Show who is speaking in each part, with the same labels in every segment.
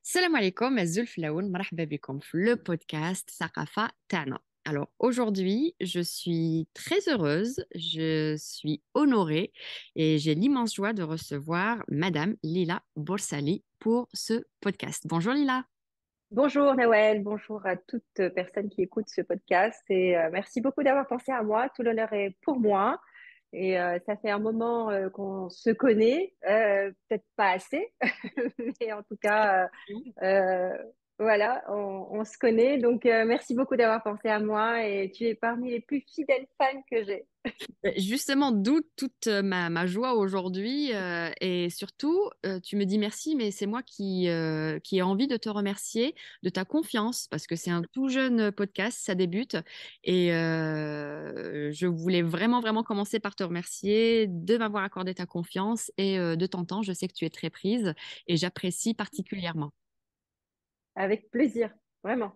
Speaker 1: Salam alaikum, Zulf Laoun, marhaba bikum, le podcast Saqafa Tana. Alors aujourd'hui, je suis très heureuse, je suis honorée et j'ai l'immense joie de recevoir Madame Lila Borsali pour ce podcast. Bonjour Lila.
Speaker 2: Bonjour Nawel, bonjour à toute personne qui écoute ce podcast et merci beaucoup d'avoir pensé à moi. Tout l'honneur est pour moi et ça fait un moment qu'on se connaît, peut-être pas assez, mais en tout cas, euh, voilà, on se connaît. Donc merci beaucoup d'avoir pensé à moi et tu es parmi les plus fidèles fans que j'ai.
Speaker 1: Justement, d'où toute ma joie aujourd'hui et surtout, tu me dis merci, mais c'est moi qui ai envie de te remercier de ta confiance parce que c'est un tout jeune podcast, ça débute et je voulais vraiment, vraiment commencer par te remercier de m'avoir accordé ta confiance et de ton temps. Je sais que tu es très prise et j'apprécie particulièrement.
Speaker 2: Avec plaisir, vraiment.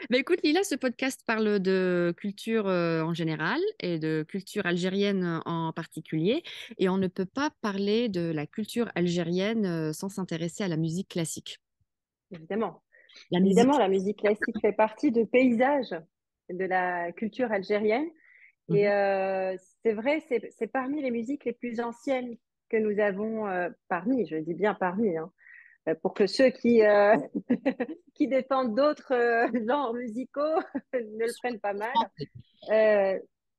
Speaker 1: Bah écoute, Lila, ce podcast parle de culture en général et de culture algérienne en particulier. Et on ne peut pas parler de la culture algérienne sans s'intéresser à la musique classique.
Speaker 2: Évidemment.
Speaker 1: La
Speaker 2: Évidemment,
Speaker 1: musique.
Speaker 2: la musique classique fait partie du paysage de la culture algérienne. Et
Speaker 1: Mhm.
Speaker 2: c'est vrai, c'est parmi les musiques les plus anciennes que nous avons, parmi, je dis bien parmi, hein, pour que ceux qui défendent d'autres genres musicaux ne le prennent pas mal. Euh,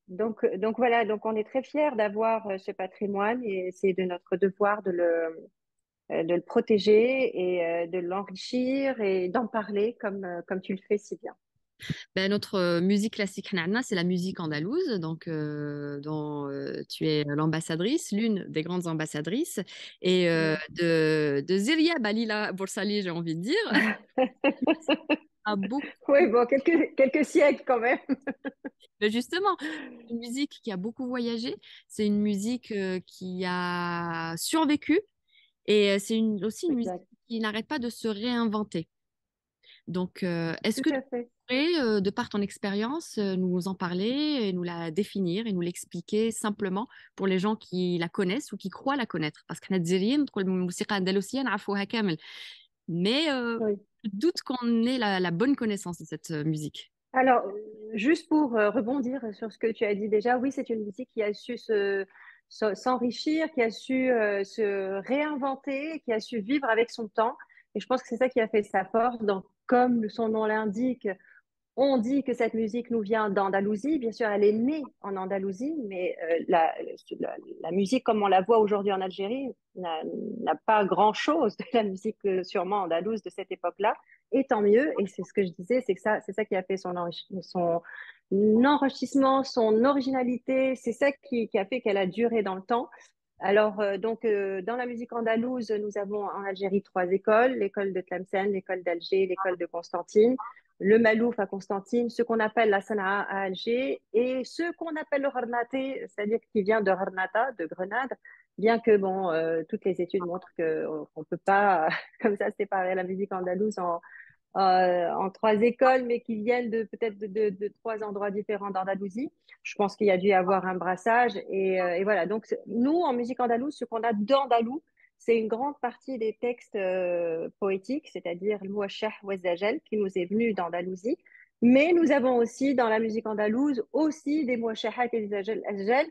Speaker 2: donc voilà, donc on est très fiers d'avoir ce patrimoine et c'est de notre devoir de le protéger et de l'enrichir et d'en parler comme tu le fais si bien.
Speaker 1: Ben, notre musique classique, nana, c'est la musique andalouse, donc, dont tu es l'ambassadrice, l'une des grandes ambassadrices, et de Ziria Balila Boursali, j'ai envie de dire, a beaucoup.
Speaker 2: Oui, bon, quelques siècles quand même.
Speaker 1: Mais justement, c'est une musique qui a beaucoup voyagé, c'est une musique qui a survécu et aussi une musique
Speaker 2: Exact.
Speaker 1: qui n'arrête pas de se réinventer. Donc, est-ce
Speaker 2: Tout
Speaker 1: que tu
Speaker 2: à fait.
Speaker 1: pourrais, de par ton expérience, nous en parler et nous la définir et nous l'expliquer simplement pour les gens qui la connaissent ou qui croient la connaître? Parce que mais
Speaker 2: Oui.
Speaker 1: je doute qu'on ait la bonne connaissance de cette musique.
Speaker 2: Alors, juste pour rebondir sur ce que tu as dit déjà, oui, c'est une musique qui a su s'enrichir, qui a su se réinventer, qui a su vivre avec son temps. Et je pense que c'est ça qui a fait sa force. Donc, comme son nom l'indique, on dit que cette musique nous vient d'Andalousie. Bien sûr, elle est née en Andalousie, mais la musique comme on la voit aujourd'hui en Algérie n'a pas grand-chose de la musique sûrement andalouse de cette époque-là. Et tant mieux. Et c'est ce que je disais, c'est ça qui a fait son enrichissement, son originalité. C'est ça qui a fait qu'elle a duré dans le temps. Alors, dans la musique andalouse, nous avons en Algérie trois écoles, l'école de Tlemcen, l'école d'Alger, l'école de Constantine, le Malouf à Constantine, ce qu'on appelle la Sanaa à Alger et ce qu'on appelle le Harnaté, c'est-à-dire qui vient de Harnata, de Grenade, bien que bon, toutes les études montrent qu'on ne peut pas comme ça séparer la musique andalouse en trois écoles, mais qui viennent de peut-être de trois endroits différents d'Andalousie. Je pense qu'il y a dû y avoir un brassage et voilà. Donc nous, en musique andalouse, ce qu'on a d'andalou, c'est une grande partie des textes poétiques, c'est-à-dire le Mouachah Ouazzagel, qui nous est venu d'Andalousie. Mais nous avons aussi dans la musique andalouse aussi des Mouachahat et des Azajel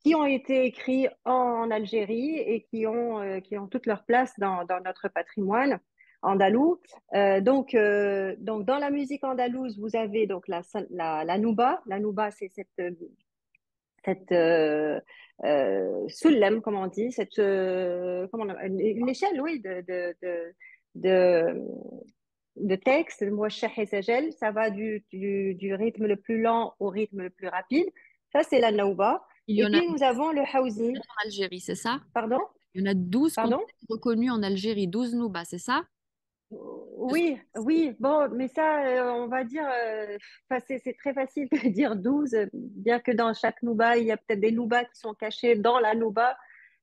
Speaker 2: qui ont été écrits en Algérie et qui ont toute leur place dans notre patrimoine andalou. Donc, dans la musique andalouse, vous avez donc la nouba. La nouba, c'est cette sullem, comme on dit, une échelle, oui, de, de texte. Le mouachah et sajel, ça va du rythme le plus lent au rythme le plus rapide. Ça, c'est la nouba.
Speaker 1: Il y
Speaker 2: Et
Speaker 1: en a
Speaker 2: puis, nous avons le hawzi.
Speaker 1: en Algérie, c'est ça?
Speaker 2: Pardon?
Speaker 1: Il y en a 12 qu'on
Speaker 2: Pardon?
Speaker 1: reconnus en Algérie, 12 Noubas, c'est ça?
Speaker 2: Oui, oui, bon, mais ça, on va dire, enfin, c'est très facile de dire 12, bien que dans chaque nouba, il y a peut-être des noubas qui sont cachés dans la nouba.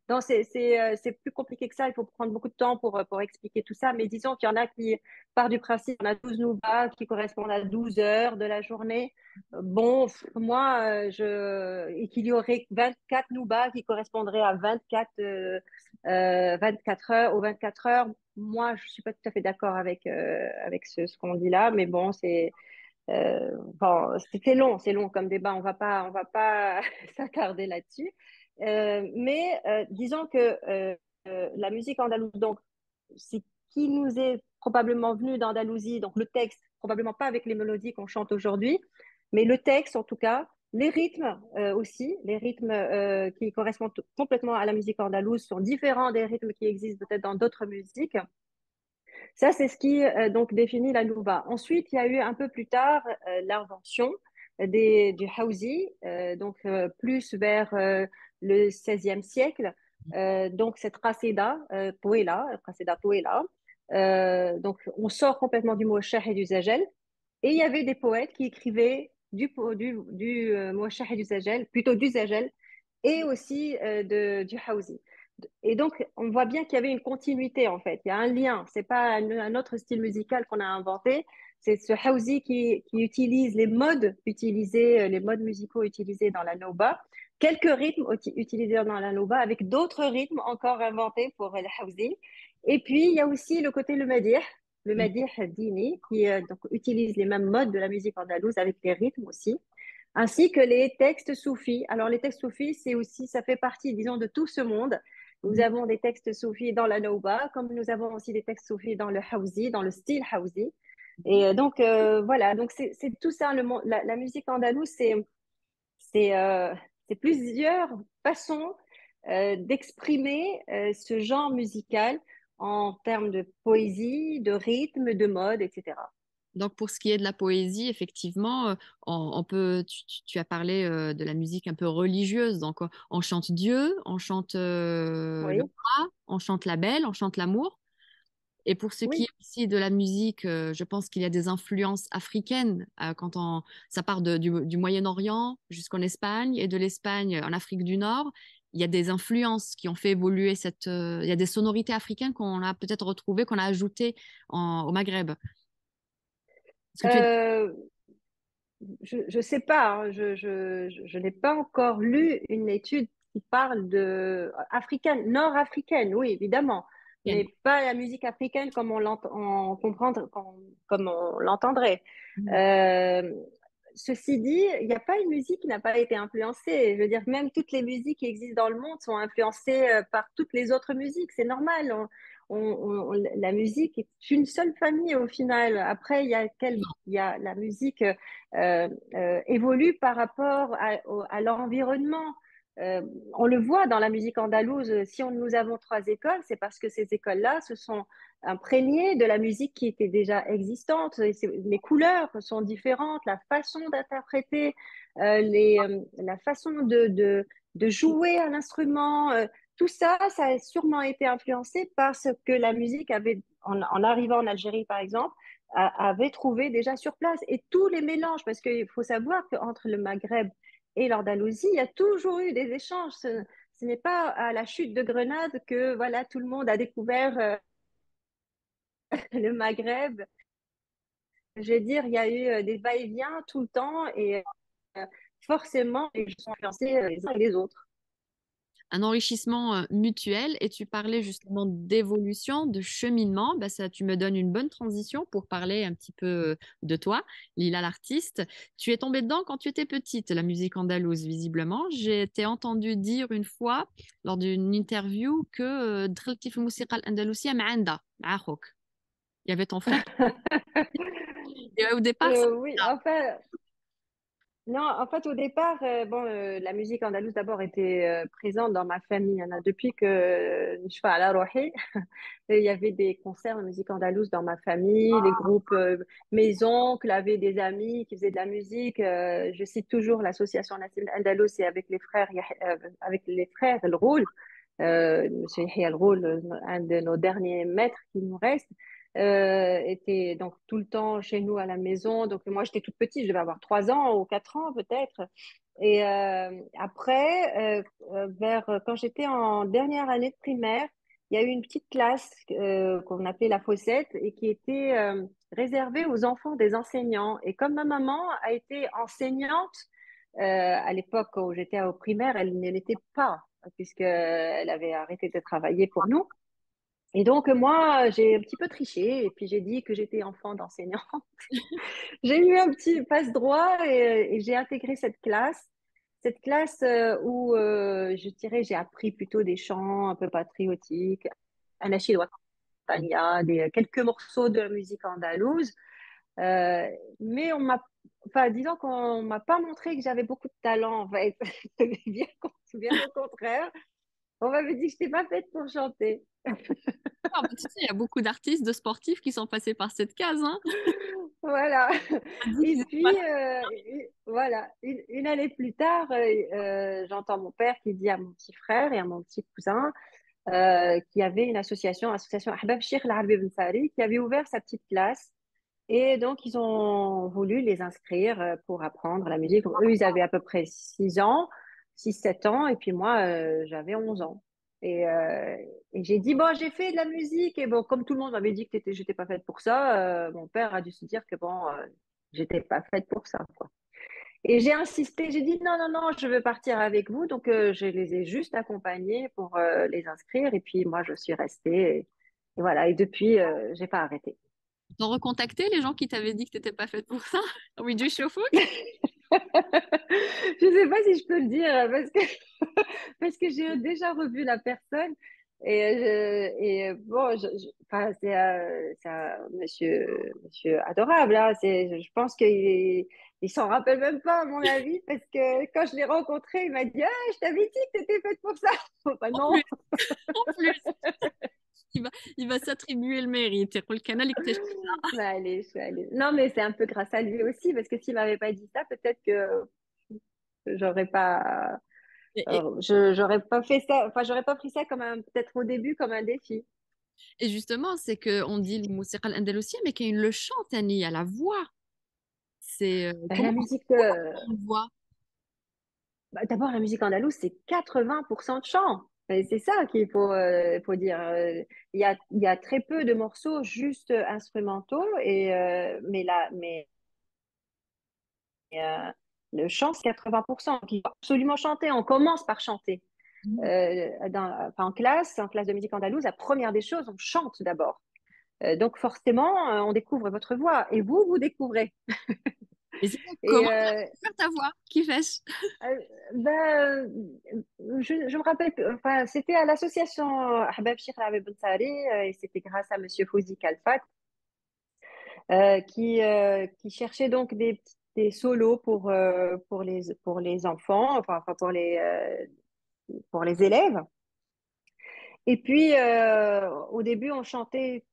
Speaker 2: Non, c'est plus compliqué que ça. Il faut prendre beaucoup de temps pour expliquer tout ça. Mais disons qu'il y en a qui partent du principe qu'on a 12 noubas qui correspondent à 12 heures de la journée. Bon, moi, et qu'il y aurait 24 noubas qui correspondraient à 24 heures ou 24 heures. Moi, je ne suis pas tout à fait d'accord avec ce qu'on dit là. Mais bon, bon, c'est long comme débat. On va pas s'attarder là-dessus. Mais disons que la musique andalouse, donc, c'est qui nous est probablement venu d'Andalousie, donc le texte, probablement pas avec les mélodies qu'on chante aujourd'hui, mais le texte en tout cas, les rythmes aussi, les rythmes qui correspondent complètement à la musique andalouse sont différents des rythmes qui existent peut-être dans d'autres musiques. Ça, c'est ce qui donc définit la nouba. Ensuite, il y a eu un peu plus tard l'invention du hausi, donc plus vers le XVIe siècle. Donc, cette Qasida Touela. Donc, on sort complètement du mouachah et du zajel. Et il y avait des poètes qui écrivaient du mouachah et du zajel, plutôt du zajel, et aussi du hausi. Et donc, on voit bien qu'il y avait une continuité, en fait. Il y a un lien. C'est pas un autre style musical qu'on a inventé. C'est ce Hausi qui utilise les modes utilisés, les modes musicaux utilisés dans la Nouba. Quelques rythmes utilisés dans la Nouba avec d'autres rythmes encore inventés pour le Hausi. Et puis, il y a aussi le Madih Dini, qui donc, utilise les mêmes modes de la musique andalouse avec les rythmes aussi, ainsi que les textes soufis. Alors, les textes soufis, c'est aussi, ça fait partie, disons, de tout ce monde. Nous
Speaker 1: Mhm.
Speaker 2: avons des textes soufis dans la Nouba, comme nous avons aussi des textes soufis dans le Hausi, dans le style Hausi. Et donc, voilà, donc c'est tout ça, la musique andalouse, c'est c'est plusieurs façons d'exprimer ce genre musical en termes de poésie, de rythme, de mode, etc.
Speaker 1: Donc, pour ce qui est de la poésie, effectivement, on peut, tu as parlé de la musique un peu religieuse. Donc, on chante Dieu, on chante le
Speaker 2: Oui,
Speaker 1: roi, on chante la belle, on chante l'amour. Et pour ce qui est
Speaker 2: oui.
Speaker 1: aussi de la musique, je pense qu'il y a des influences africaines ça part du Moyen-Orient jusqu'en Espagne et de l'Espagne en Afrique du Nord. Il y a des influences qui ont fait évoluer il y a des sonorités africaines qu'on a peut-être retrouvées, qu'on a ajoutées au Maghreb. Est-ce que tu es...
Speaker 2: Euh, je sais pas, hein, je n'ai pas encore lu une étude qui parle de africaine, nord-africaine, oui, évidemment, mais pas la musique africaine comme comme on l'entendrait.
Speaker 1: Mhm.
Speaker 2: Euh, Ceci dit, il n'y a pas une musique qui n'a pas été influencée. Je veux dire, même toutes les musiques qui existent dans le monde sont influencées par toutes les autres musiques. C'est normal. La musique est une seule famille au final. Après, il y a la musique évolue par rapport à l'environnement. Euh, on le voit dans la musique andalouse. Si nous avons trois écoles, c'est parce que ces écoles-là se sont imprégnées de la musique qui était déjà existante. Les couleurs sont différentes, la façon d'interpréter, la façon de jouer à l'instrument. Tout ça, ça a sûrement été influencé par ce que la musique avait, en arrivant en Algérie par exemple, avait trouvé déjà sur place. Et tous les mélanges, parce qu'il faut savoir qu'entre le Maghreb et l'Andalousie, il y a toujours eu des échanges. Ce n'est pas à la chute de Grenade que voilà, tout le monde a découvert le Maghreb. Je veux dire, il y a eu des va-et-vient tout le temps et forcément, les gens sont influencés les uns et les autres.
Speaker 1: Un enrichissement mutuel et tu parlais justement d'évolution, de cheminement. Bah, ça, tu me donnes une bonne transition pour parler un petit peu de toi, Lila l'artiste. Tu es tombée dedans quand tu étais petite, la musique andalouse, visiblement. J'ai été entendue dire une fois lors d'une interview que دخلتي في الموسيقى الأندلسية مع عندها مع أخوك. Il y avait ton frère et au départ,
Speaker 2: Oui, enfin, non, en fait, au départ, bon, la musique andalouse d'abord était présente dans ma famille. Hein, depuis que je suis à La Rohé, il y avait des concerts de musique andalouse dans ma famille, les groupes, mes oncles avaient des amis qui faisaient de la musique. Je cite toujours l'association nationale andalouse et avec les frères El Roul, Monsieur Yahya El Roul, un de nos derniers maîtres qui nous reste. était donc tout le temps chez nous à la maison. Donc moi, j'étais toute petite, je devais avoir 3 ans ou 4 ans peut-être. Et après, quand j'étais en dernière année de primaire, il y a eu une petite classe qu'on appelait la Fossette et qui était réservée aux enfants des enseignants. Et comme ma maman a été enseignante à l'époque où j'étais au primaire, elle ne l'était pas puisqu'elle avait arrêté de travailler pour nous. Et donc, moi, j'ai un petit peu triché et puis j'ai dit que j'étais enfant d'enseignant. J'ai eu un petit passe-droit et j'ai intégré cette classe où je dirais j'ai appris plutôt des chants un peu patriotiques, Anachid Ouattania, quelques morceaux de musique andalouse. Euh, mais enfin, disons qu'on m'a pas montré que j'avais beaucoup de talent en fait, bien au contraire. On m'avait dit que je n'étais pas faite pour chanter.
Speaker 1: Ah, bah, tu sais, il y a beaucoup d'artistes, de sportifs qui sont passés par cette case, hein.
Speaker 2: Voilà.
Speaker 1: On dit
Speaker 2: Et
Speaker 1: qu'ils étaient pas-
Speaker 2: puis, voilà, une année plus tard, j'entends mon père qui dit à mon petit frère et à mon petit cousin qui avait une association Ahbab Cheikh Al-Arabi Ben Sari, qui avait ouvert sa petite classe. Et donc, ils ont voulu les inscrire pour apprendre la musique. Eux, ils avaient à peu près 6 ans, 6 7 ans, et puis moi, j'avais 11 ans. Et, euh, et j'ai dit, bon, j'ai fait de la musique, et bon, comme tout le monde m'avait dit que j'étais pas faite pour ça, mon père a dû se dire que bon, j'étais pas faite pour ça, quoi. Et j'ai insisté, j'ai dit, non, non, non, je veux partir avec vous. Donc, je les ai juste accompagnés pour les inscrire, et puis moi, je suis restée. Et voilà, et depuis, j'ai pas arrêté.
Speaker 1: T'ont recontacté les gens qui t'avaient dit que t'étais pas faite pour ça? Oui, du chauffe.
Speaker 2: Je sais pas si je peux le dire parce que j'ai déjà revu la personne bon, enfin, c'est un monsieur adorable, hein. Je pense il s'en rappelle même pas, à mon avis, parce que quand je l'ai rencontré, il m'a dit, ah, je t'avais dit que t'étais faite pour ça. Enfin,
Speaker 1: En
Speaker 2: non.
Speaker 1: plus, en plus, il va, il va s'attribuer le mérite. يقول لك أنا اللي اكتشفت.
Speaker 2: Mais allez, je vais aller. Non, mais c'est un peu grâce à lui aussi, parce que s'il m'avait pas dit ça, peut-être que j'aurais pas.
Speaker 1: Et,
Speaker 2: J'aurais pas fait ça, enfin, j'aurais pas pris ça peut-être au début comme un défi.
Speaker 1: et justement, c'est qu'on dit le musical andalousia, mais qu'il le chante, Annie, à la voix. C'est comment
Speaker 2: La musique,
Speaker 1: on le voit?
Speaker 2: d'abord, la musique andalouse, c'est 80% de chant. Et c'est ça faut dire. Il y a très peu de morceaux juste instrumentaux, mais le chant, c'est 80%. Donc, il faut absolument chanter. On commence par chanter. Enfin, en classe de musique andalouse, la première des choses, on chante d'abord. Donc forcément, on découvre votre voix et vous découvrez.
Speaker 1: Et c'est
Speaker 2: Et
Speaker 1: comment tu as découvert ta voix? Qui fait?
Speaker 2: euh, ben, je me rappelle, enfin, c'était à l'association Ahbab Cheikh Al Ben Sari et c'était grâce à Monsieur Fouzi Kalfat qui cherchait donc des solos pour les enfants, enfin pour les élèves. Et puis, au début, on chantait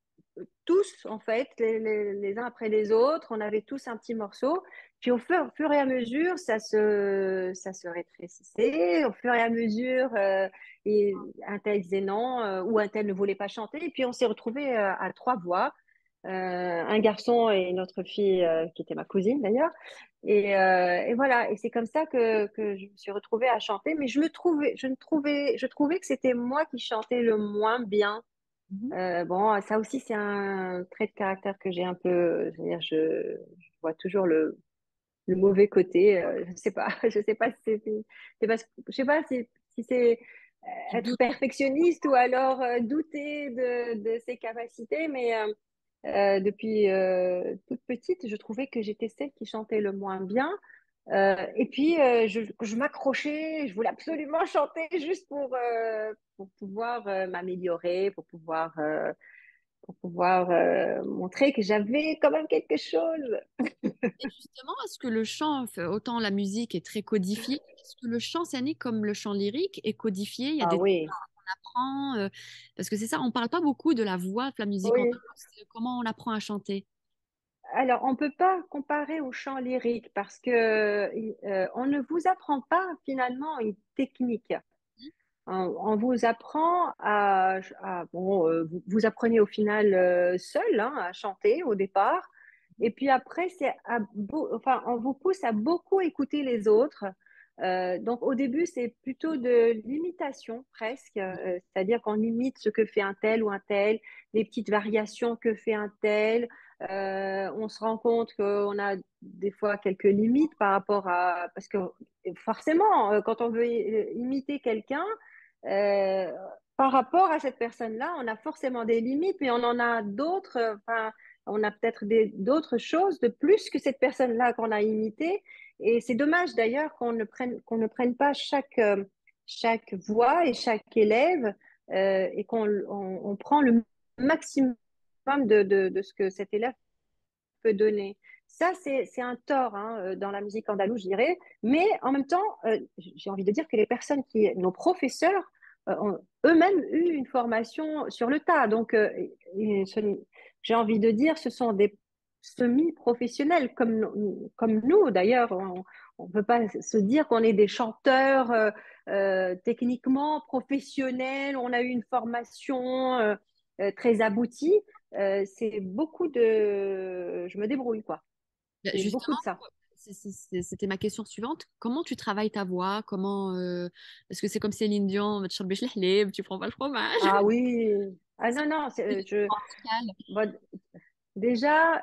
Speaker 2: tous, en fait, les uns après les autres. On avait tous un petit morceau. Puis, au fur et à mesure, ça se rétrécissait. Au fur et à mesure, un tel disait non, ou un tel ne voulait pas chanter. Et puis, on s'est retrouvés à trois voix. Un garçon et une autre fille, qui était ma cousine d'ailleurs. Et voilà, et c'est comme ça que je me suis retrouvée à chanter, mais je trouvais que c'était moi qui chantais le moins bien.
Speaker 1: Mhm.
Speaker 2: Bon, ça aussi, c'est un trait de caractère que j'ai un peu, c'est-à-dire, je vois toujours le mauvais côté. Je sais pas, je sais pas si c'est parce que, je sais pas si c'est
Speaker 1: Tu
Speaker 2: être
Speaker 1: doutes.
Speaker 2: perfectionniste ou alors douter de ses capacités, mais depuis toute petite, je trouvais que j'étais celle qui chantait le moins bien. Et puis, je m'accrochais, je voulais absolument chanter juste pour pouvoir m'améliorer, pour pouvoir montrer que j'avais quand même quelque chose.
Speaker 1: Et justement, est-ce que le chant, autant la musique est très codifiée, est-ce que le chant scénique, comme le chant lyrique, est codifié? Il y a
Speaker 2: Ah
Speaker 1: des
Speaker 2: oui,
Speaker 1: apprend, parce que c'est ça, on parle pas beaucoup de la voix, de la musique en
Speaker 2: oui.
Speaker 1: danse, comment on apprend à chanter.
Speaker 2: Alors, on ne peut pas comparer au chant lyrique parce que on ne vous apprend pas finalement une technique. On vous apprend bon, vous apprenez au final seul hein, à chanter au départ. Et puis après, enfin, on vous pousse à beaucoup écouter les autres. Donc au début, c'est plutôt de l'imitation presque, c'est-à-dire qu'on imite ce que fait un tel ou un tel, les petites variations que fait un tel. On se rend compte qu'on a des fois quelques limites par rapport à... Parce que forcément, quand on veut imiter quelqu'un, euh, par rapport à cette personne-là, on a forcément des limites, mais on en a d'autres. Enfin, on a peut-être d'autres choses de plus que cette personne-là qu'on a imitée. Et c'est dommage d'ailleurs qu'on ne prenne pas chaque voix et chaque élève et on prend le maximum de ce que cet élève peut donner. Ça, c'est un tort hein, dans la musique andalouse, je dirais. Mais en même temps, j'ai envie de dire que nos professeurs, ont eux-mêmes eu une formation sur le tas. Donc, j'ai envie de dire, ce sont des semi-professionnels comme nous. D'ailleurs, on ne peut pas se dire qu'on est des chanteurs techniquement professionnels. On a eu une formation très aboutie. C'est beaucoup de... Je me débrouille, quoi. C'est beaucoup
Speaker 1: Justement,
Speaker 2: de ça.
Speaker 1: c'était ma question suivante. Comment tu travailles ta voix? Est-ce que c'est comme Céline Dion, tu prends pas le fromage?
Speaker 2: Ah oui. Ah non, non, bon, déjà,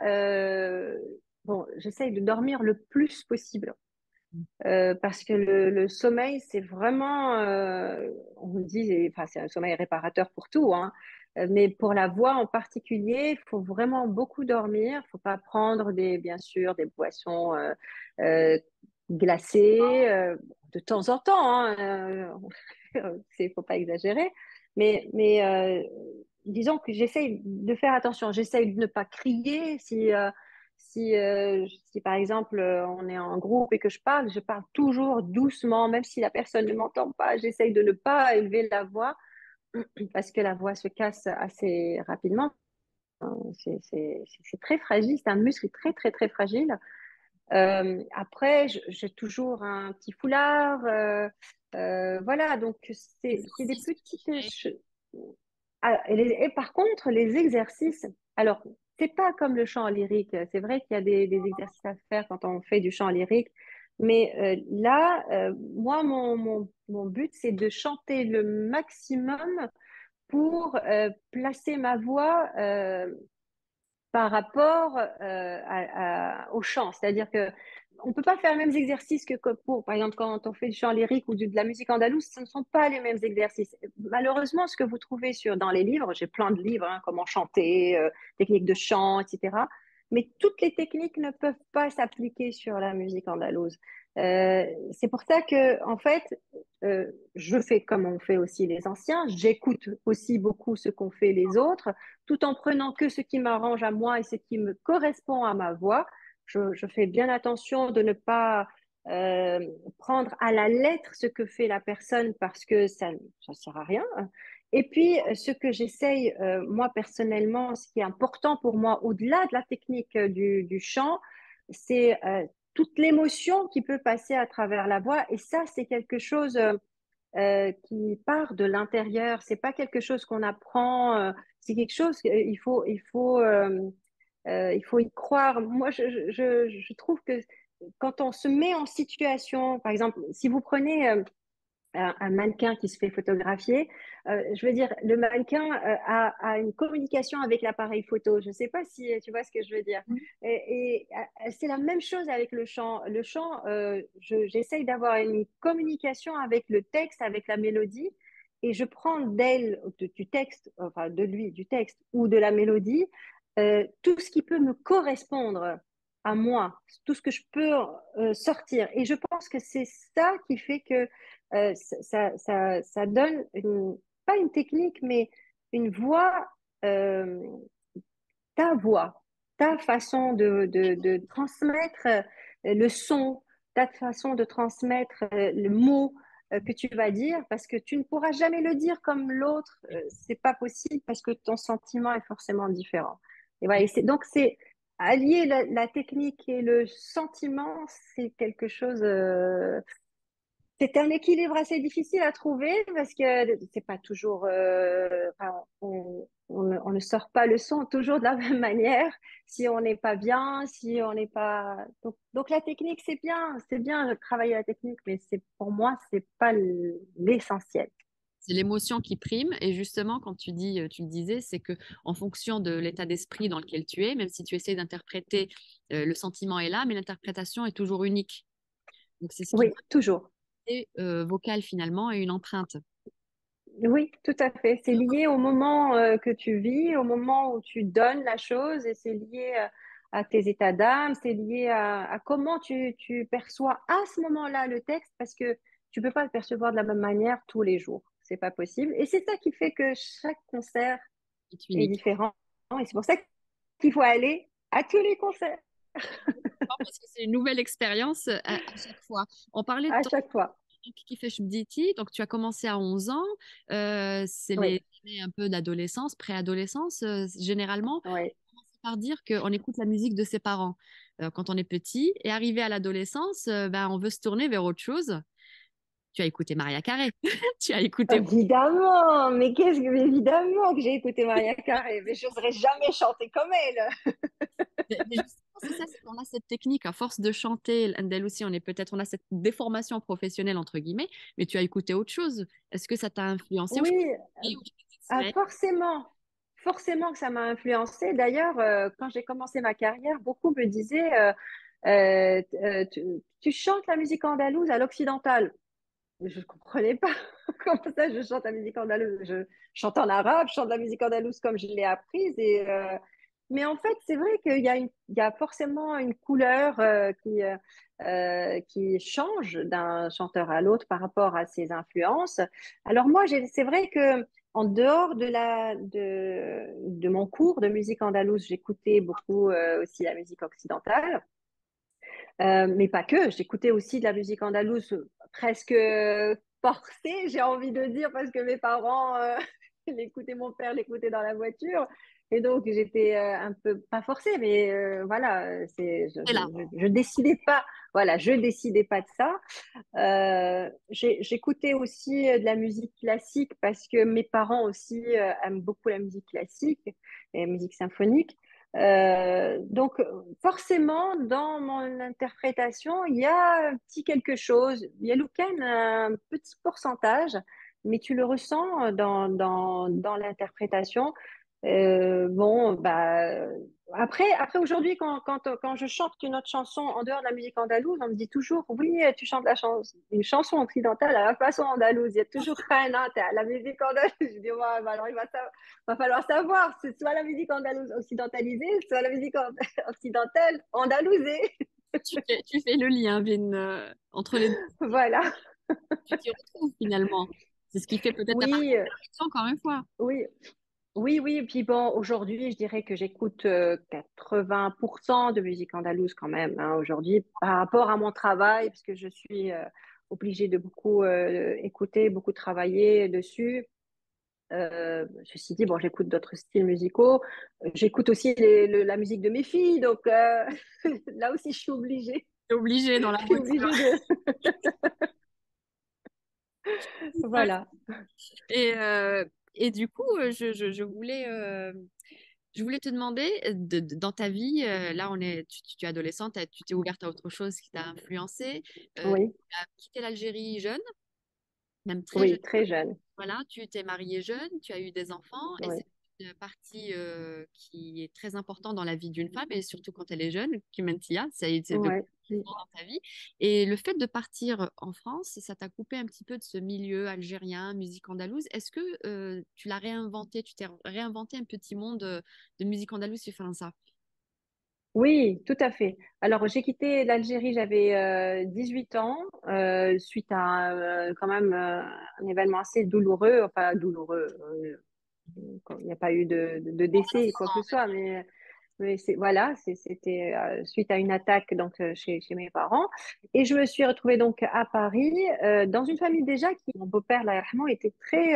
Speaker 2: bon, j'essaye de dormir le plus possible. Parce que le sommeil, c'est vraiment, on vous dit, enfin, c'est un sommeil réparateur pour tout, hein. Mais pour la voix en particulier, il faut vraiment beaucoup dormir. Il faut pas prendre bien sûr, des boissons euh, glacées de temps en temps, hein. Faut pas exagérer. Mais disons que j'essaye de faire attention. J'essaye de ne pas crier si par exemple on est en groupe et que je parle toujours doucement, même si la personne ne m'entend pas, j'essaye de ne pas élever la voix parce que la voix se casse assez rapidement. C'est très fragile, c'est un muscle très très très fragile. Après, j'ai toujours un petit foulard, voilà, donc c'est des petites choses. Ah, et par contre, les exercices, alors, c'est pas comme le chant lyrique. C'est vrai qu'il y a des exercices à faire quand on fait du chant lyrique. Mais là, moi, mon but, c'est de chanter le maximum pour placer ma voix par rapport au chant. C'est-à-dire que on ne peut pas faire les mêmes exercices par exemple, quand on fait du chant lyrique ou de la musique andalouse, ce ne sont pas les mêmes exercices. Malheureusement, ce que vous trouvez dans les livres, j'ai plein de livres, hein, comment chanter, techniques de chant, etc. Mais toutes les techniques ne peuvent pas s'appliquer sur la musique andalouse. C'est pour ça que, en fait, je fais comme on fait aussi les anciens, j'écoute aussi beaucoup ce qu'ont fait les autres, tout en prenant que ce qui m'arrange à moi et ce qui me correspond à ma voix. Je fais bien attention de ne pas euh, prendre à la lettre ce que fait la personne parce que ça ne sert à rien. Et puis, ce que j'essaye, moi personnellement, ce qui est important pour moi, au-delà de la technique du chant, c'est toute l'émotion qui peut passer à travers la voix. Et ça, c'est quelque chose qui part de l'intérieur. C'est pas quelque chose qu'on apprend. C'est quelque chose il faut y croire. Moi, je trouve que quand on se met en situation, par exemple, si vous prenez un mannequin qui se fait photographier, je veux dire, le mannequin a une communication avec l'appareil photo. Je ne sais pas si tu vois ce que je veux dire. Et c'est la même chose avec le chant. Le chant, j'essaye d'avoir une communication avec le texte, avec la mélodie, et je prends du texte, enfin de lui, du texte ou de la mélodie, tout ce qui peut me correspondre à moi, tout ce que je peux sortir. Et je pense que c'est ça qui fait que ça donne pas une technique, mais une voix, euh, ta voix, ta façon de transmettre le son, ta façon de transmettre le mot que tu vas dire, parce que tu ne pourras jamais le dire comme l'autre. C'est pas possible parce que ton sentiment est forcément différent. Et voilà, donc c'est allier la technique et le sentiment, c'est quelque chose. C'était un équilibre assez difficile à trouver parce que c'est pas toujours, enfin, on ne sort pas le son toujours de la même manière si on n'est pas bien, si on n'est pas. Donc la technique, c'est bien de travailler la technique, mais c'est pour moi, c'est pas l'essentiel.
Speaker 1: C'est l'émotion qui prime. Et justement, quand tu le disais, c'est que en fonction de l'état d'esprit dans lequel tu es, même si tu essaies d'interpréter, le sentiment est là, mais l'interprétation est toujours unique. Donc, c'est ce qui
Speaker 2: Oui,
Speaker 1: donne
Speaker 2: toujours.
Speaker 1: une identité, vocale finalement et une empreinte.
Speaker 2: Oui, tout à fait. C'est lié au moment que tu vis, au moment où tu donnes la chose, et c'est lié à tes états d'âme, c'est lié à comment tu perçois à ce moment-là le texte, parce que tu peux pas le percevoir de la même manière tous les jours. C'est pas possible. Et c'est ça qui fait que chaque concert
Speaker 1: C'est
Speaker 2: est
Speaker 1: unique.
Speaker 2: différent. Et c'est pour ça qu'il faut aller à tous les concerts
Speaker 1: Parce que c'est une nouvelle expérience à chaque fois. On parlait de
Speaker 2: à
Speaker 1: ton
Speaker 2: chaque fois.
Speaker 1: qui fait Bditi, donc tu as commencé à 11 ans, c'est
Speaker 2: Oui,
Speaker 1: les années un peu d'adolescence, préadolescence, généralement,
Speaker 2: oui.
Speaker 1: on commence par dire qu'on écoute la musique de ses parents quand on est petit, et arrivé à l'adolescence, ben, on veut se tourner vers autre chose. Tu as écouté Maria Carey, tu as écouté...
Speaker 2: Évidemment, mais évidemment que j'ai écouté Maria Carey, mais je n'oserais jamais chanter comme elle.
Speaker 1: Mais justement, c'est ça, c'est qu'on a cette technique, à force de chanter, elle aussi, on a cette déformation professionnelle, entre guillemets, mais tu as écouté autre chose. Est-ce que ça t'a influencé ou je
Speaker 2: Oui,
Speaker 1: peux... ou je peux te dire,
Speaker 2: forcément, forcément que ça m'a influencée. D'ailleurs, quand j'ai commencé ma carrière, beaucoup me disaient tu chantes la musique andalouse à l'occidental. Je ne comprenais pas comment ça je chante la musique andalouse. Je chante en arabe, je chante la musique andalouse comme je l'ai apprise. Mais en fait, c'est vrai il y a forcément une couleur qui change d'un chanteur à l'autre par rapport à ses influences. Alors moi, c'est vrai que en dehors de mon cours de musique andalouse, j'écoutais beaucoup aussi la musique occidentale. Mais pas que, j'écoutais aussi de la musique andalouse presque forcée, j'ai envie de dire, parce que mes parents l'écoutaient, mon père l'écoutait dans la voiture. Et donc, j'étais un peu, pas forcée, mais voilà,
Speaker 1: c'est là.
Speaker 2: je décidais pas, voilà, je décidais pas de ça. J'écoutais aussi de la musique classique parce que mes parents aussi aiment beaucoup la musique classique et la musique symphonique. Donc, forcément, dans mon interprétation, il y a un petit quelque chose. Il y a Louken, un petit pourcentage, mais tu le ressens dans l'interprétation. Bon, bah, après aujourd'hui, quand je chante une autre chanson en dehors de la musique andalouse, on me dit toujours, oui, tu chantes une chanson occidentale à la façon andalouse. Il y a toujours Khana, la musique andalouse. Je dis, ouais, bah alors va falloir savoir, c'est soit la musique andalouse occidentalisée, soit la musique occidentale andalousée.
Speaker 1: Tu fais le lien, Vin, entre les deux.
Speaker 2: Voilà.
Speaker 1: Tu t'y retrouves finalement. C'est ce qui fait peut-être ta
Speaker 2: Oui,
Speaker 1: particularité, encore une fois.
Speaker 2: oui. Oui, oui, et puis bon, aujourd'hui, je dirais que j'écoute 80% de musique andalouse quand même, hein, aujourd'hui, par rapport à mon travail, parce que je suis obligée de beaucoup écouter, beaucoup travailler dessus. Ceci dit, bon, j'écoute d'autres styles musicaux. J'écoute aussi la musique de mes filles, donc là aussi, je suis obligée.
Speaker 1: T'es obligé dans la
Speaker 2: Je suis
Speaker 1: voiture.
Speaker 2: obligée de... Voilà.
Speaker 1: Et, euh, et du coup, je voulais te demander, dans ta vie, là, tu es adolescente, tu t'es ouverte à autre chose qui t'a influencé.
Speaker 2: Oui,
Speaker 1: Tu as quitté l'Algérie jeune, même très jeune.
Speaker 2: oui, très jeune.
Speaker 1: Voilà, tu t'es mariée jeune, tu as eu des enfants, et
Speaker 2: Oui,
Speaker 1: c'est une partie qui est très importante dans la vie d'une femme, et surtout quand elle est jeune, qui mentia, c'est de
Speaker 2: ouais.
Speaker 1: dans ta vie. Et le fait de partir en France, ça t'a coupé un petit peu de ce milieu algérien, musique andalouse. Est-ce que tu l'as réinventé, tu t'es réinventé un petit monde de musique andalouse en faisant ça?
Speaker 2: Oui, tout à fait. Alors, j'ai quitté l'Algérie, j'avais 18 ans, suite à quand même un événement assez douloureux, enfin douloureux, il n'y a pas eu de décès, quoi que ce soit, mais voilà, c'était suite à une attaque donc, chez mes parents. Et je me suis retrouvée donc à Paris, dans une famille déjà qui, mon beau-père, là, était très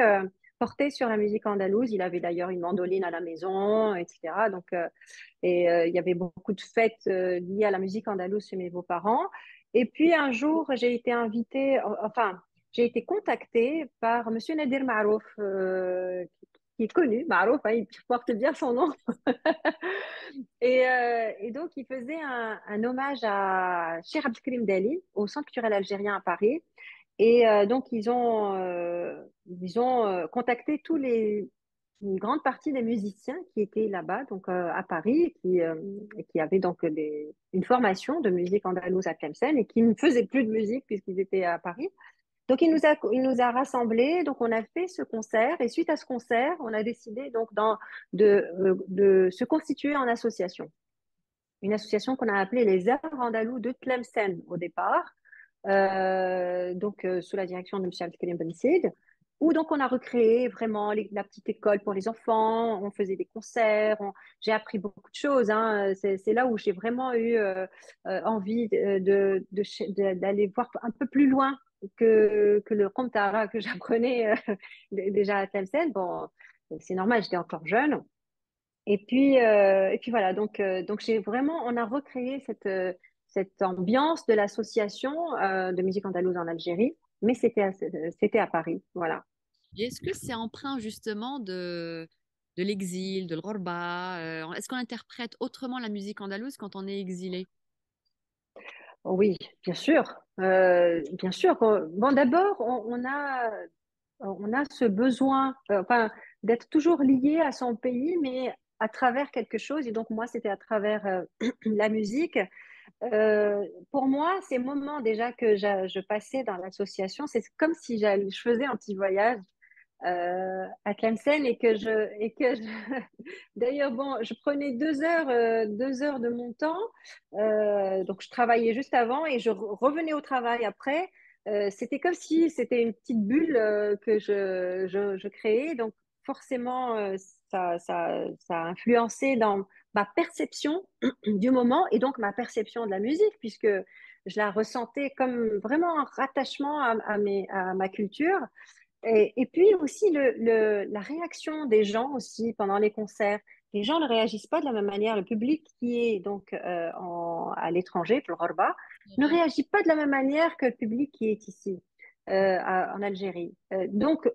Speaker 2: porté sur la musique andalouse. Il avait d'ailleurs une mandoline à la maison, etc. Donc, il y avait beaucoup de fêtes liées à la musique andalouse chez mes beaux-parents. Et puis un jour, j'ai été invitée, enfin, j'ai été contactée par Monsieur Nadir Marouf, qui est connu, Marouf, hein, il porte bien son nom. Et donc, il faisait un hommage à Cheikh Abdelkrim Dali au Centre culturel algérien à Paris. Et donc, ils ont contacté une grande partie des musiciens qui étaient là-bas, donc à Paris, qui avaient donc une formation de musique andalouse à Tlemcen et qui ne faisaient plus de musique puisqu'ils étaient à Paris. Donc, il nous a rassemblés, donc on a fait ce concert et suite à ce concert, on a décidé donc de se constituer en association. Une association qu'on a appelée les Arts andalous de Tlemcen au départ, sous la direction de M. Abdelkarim Ben Said, où donc on a recréé vraiment la petite école pour les enfants, on faisait des concerts, j'ai appris beaucoup de choses, hein. C'est là où j'ai vraiment eu envie d'aller voir un peu plus loin que le Komtara que j'apprenais déjà à Tlemcen. Bon, c'est normal, j'étais encore jeune. Et puis voilà, donc j'ai vraiment, on a recréé cette ambiance de l'association de musique andalouse en Algérie, mais c'était à Paris, voilà.
Speaker 1: Et est-ce que c'est empreint justement de l'exil, de l'ghorba? Est-ce qu'on interprète autrement la musique andalouse quand on est exilé?
Speaker 2: Oui, bien sûr, bien sûr. Bon, d'abord, on a ce besoin, enfin, d'être toujours lié à son pays, mais à travers quelque chose. Et donc moi, c'était à travers la musique. Pour moi, ces moments déjà que je passais dans l'association, c'est comme si je faisais un petit voyage à Tlemcen d'ailleurs, bon, je prenais 2 heures de mon temps, donc je travaillais juste avant et je revenais au travail après. C'était comme si c'était une petite bulle que je créais, donc forcément, ça a influencé dans ma perception du moment et donc ma perception de la musique, puisque je la ressentais comme vraiment un rattachement à ma culture. Et puis aussi la réaction des gens aussi pendant les concerts. Les gens ne réagissent pas de la même manière. Le public qui est donc à l'étranger, pour le Ghorba, ne réagit pas de la même manière que le public qui est ici, en Algérie. Donc,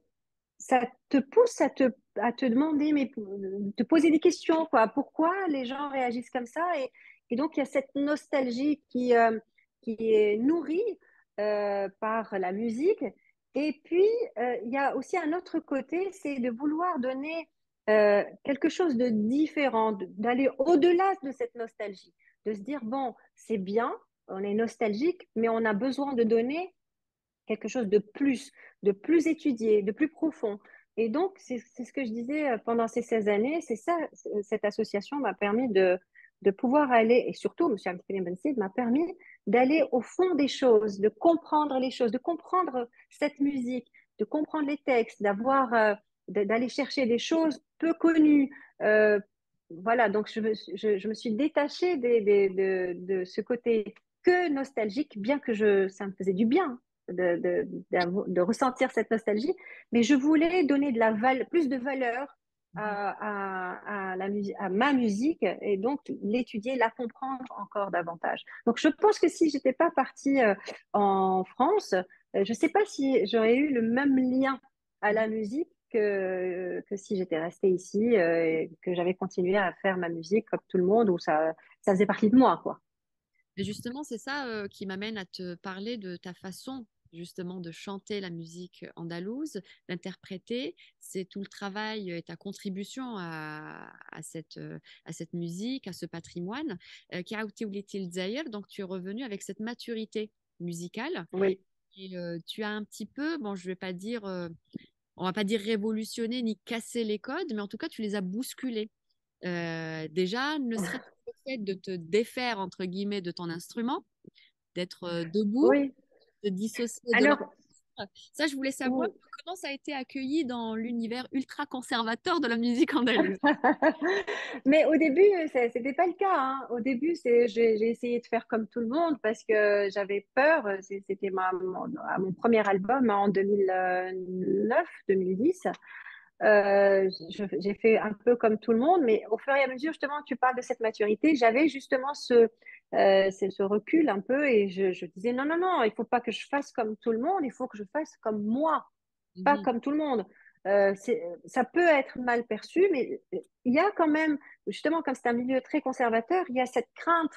Speaker 2: ça te pousse à te demander, mais te poser des questions, quoi. Pourquoi les gens réagissent comme ça? Et donc, il y a cette nostalgie qui est nourrie par la musique. Et puis, il y a aussi un autre côté, c'est de vouloir donner quelque chose de différent, d'aller au-delà de cette nostalgie, de se dire, bon, c'est bien, on est nostalgique, mais on a besoin de donner quelque chose de plus étudié, de plus profond. Et donc, c'est ce que je disais pendant ces 16 années, c'est ça, cette association m'a permis de pouvoir aller, et surtout, M. Abdelkrim Ben Said m'a permis d'aller au fond des choses, de comprendre les choses, de comprendre cette musique, de comprendre les textes, d'aller chercher des choses peu connues. Voilà, donc je me suis détachée de ce côté que nostalgique, bien que ça me faisait du bien de ressentir cette nostalgie, mais je voulais donner plus de valeur à ma musique et donc l'étudier, la comprendre encore davantage. Donc je pense que si j'étais pas partie en France, je sais pas si j'aurais eu le même lien à la musique que si j'étais restée ici et que j'avais continué à faire ma musique comme tout le monde, où ça faisait partie de moi, quoi.
Speaker 1: Et justement, c'est ça qui m'amène à te parler de ta façon justement de chanter la musique andalouse, d'interpréter. C'est tout le travail et ta contribution à cette musique, à ce patrimoine qui a été Zaïre. Donc, tu es revenu avec cette maturité musicale
Speaker 2: Oui.
Speaker 1: et tu as un petit peu, bon, je vais pas dire, on va pas dire révolutionner ni casser les codes, mais en tout cas, tu les as bousculés. Déjà, ne serait-ce que le fait de te défaire, entre guillemets, de ton instrument, d'être debout,
Speaker 2: Oui.
Speaker 1: de dissocier de
Speaker 2: Alors,
Speaker 1: l'orchestre. Ça, je voulais savoir
Speaker 2: ou-
Speaker 1: comment ça a été accueilli dans l'univers ultra conservateur de la musique andalouse.
Speaker 2: Mais au début, c'était pas le cas, hein. Au début, j'ai essayé de faire comme tout le monde parce que j'avais peur. C'était à mon premier album hein, en 2009, 2010. J'ai fait un peu comme tout le monde, mais au fur et à mesure, justement, tu parles de cette maturité, j'avais justement ce recul un peu et je disais non, non, non, il faut pas que je fasse comme tout le monde, il faut que je fasse comme moi, pas
Speaker 1: Mhm.
Speaker 2: comme tout le monde. Ça peut être mal perçu, mais il y a quand même, justement, comme c'est un milieu très conservateur, il y a cette crainte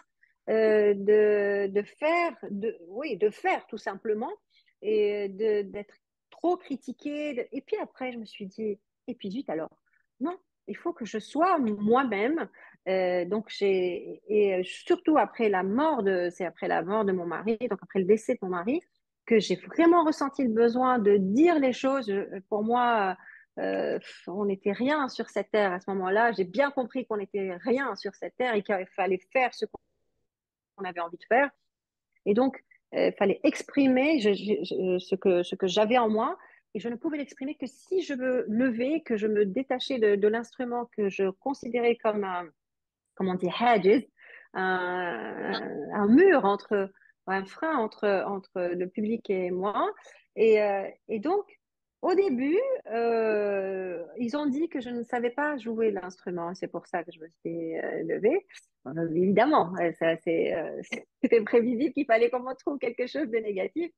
Speaker 2: oui, de faire tout simplement et d'être trop critiqué. Et puis après, je me suis dit, et puis zut alors, non, il faut que je sois moi-même. Donc surtout c'est après la mort de mon mari, donc après le décès de mon mari, que j'ai vraiment ressenti le besoin de dire les choses. Pour moi, on n'était rien sur cette terre à ce moment-là. J'ai bien compris qu'on n'était rien sur cette terre et qu'il fallait faire ce qu'on avait envie de faire. Et donc, il fallait exprimer ce que j'avais en moi. Et je ne pouvais l'exprimer que si je me levais, que je me détachais de l'instrument que je considérais comme comment on dit, hedges, un mur un frein entre le public et moi. Et donc, au début, ils ont dit que je ne savais pas jouer l'instrument. C'est pour ça que je me suis levée. Évidemment, c'était prévisible qu'il fallait qu'on me trouve quelque chose de négatif.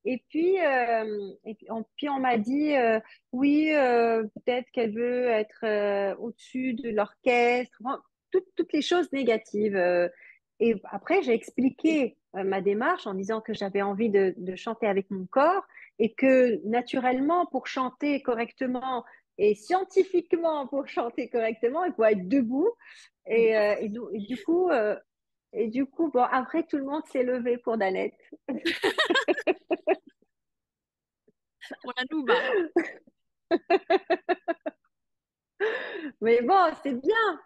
Speaker 2: Et puis on m'a dit, oui, peut-être qu'elle veut être au-dessus de l'orchestre, bon, toutes les choses négatives. Et après, j'ai expliqué ma démarche en disant que j'avais envie de chanter avec mon corps et que naturellement, pour chanter correctement et scientifiquement, pour chanter correctement, il faut être debout. Et du coup, bon, après, tout le monde s'est levé pour Danette.
Speaker 1: Pour la Nouba.
Speaker 2: Mais bon, c'est bien,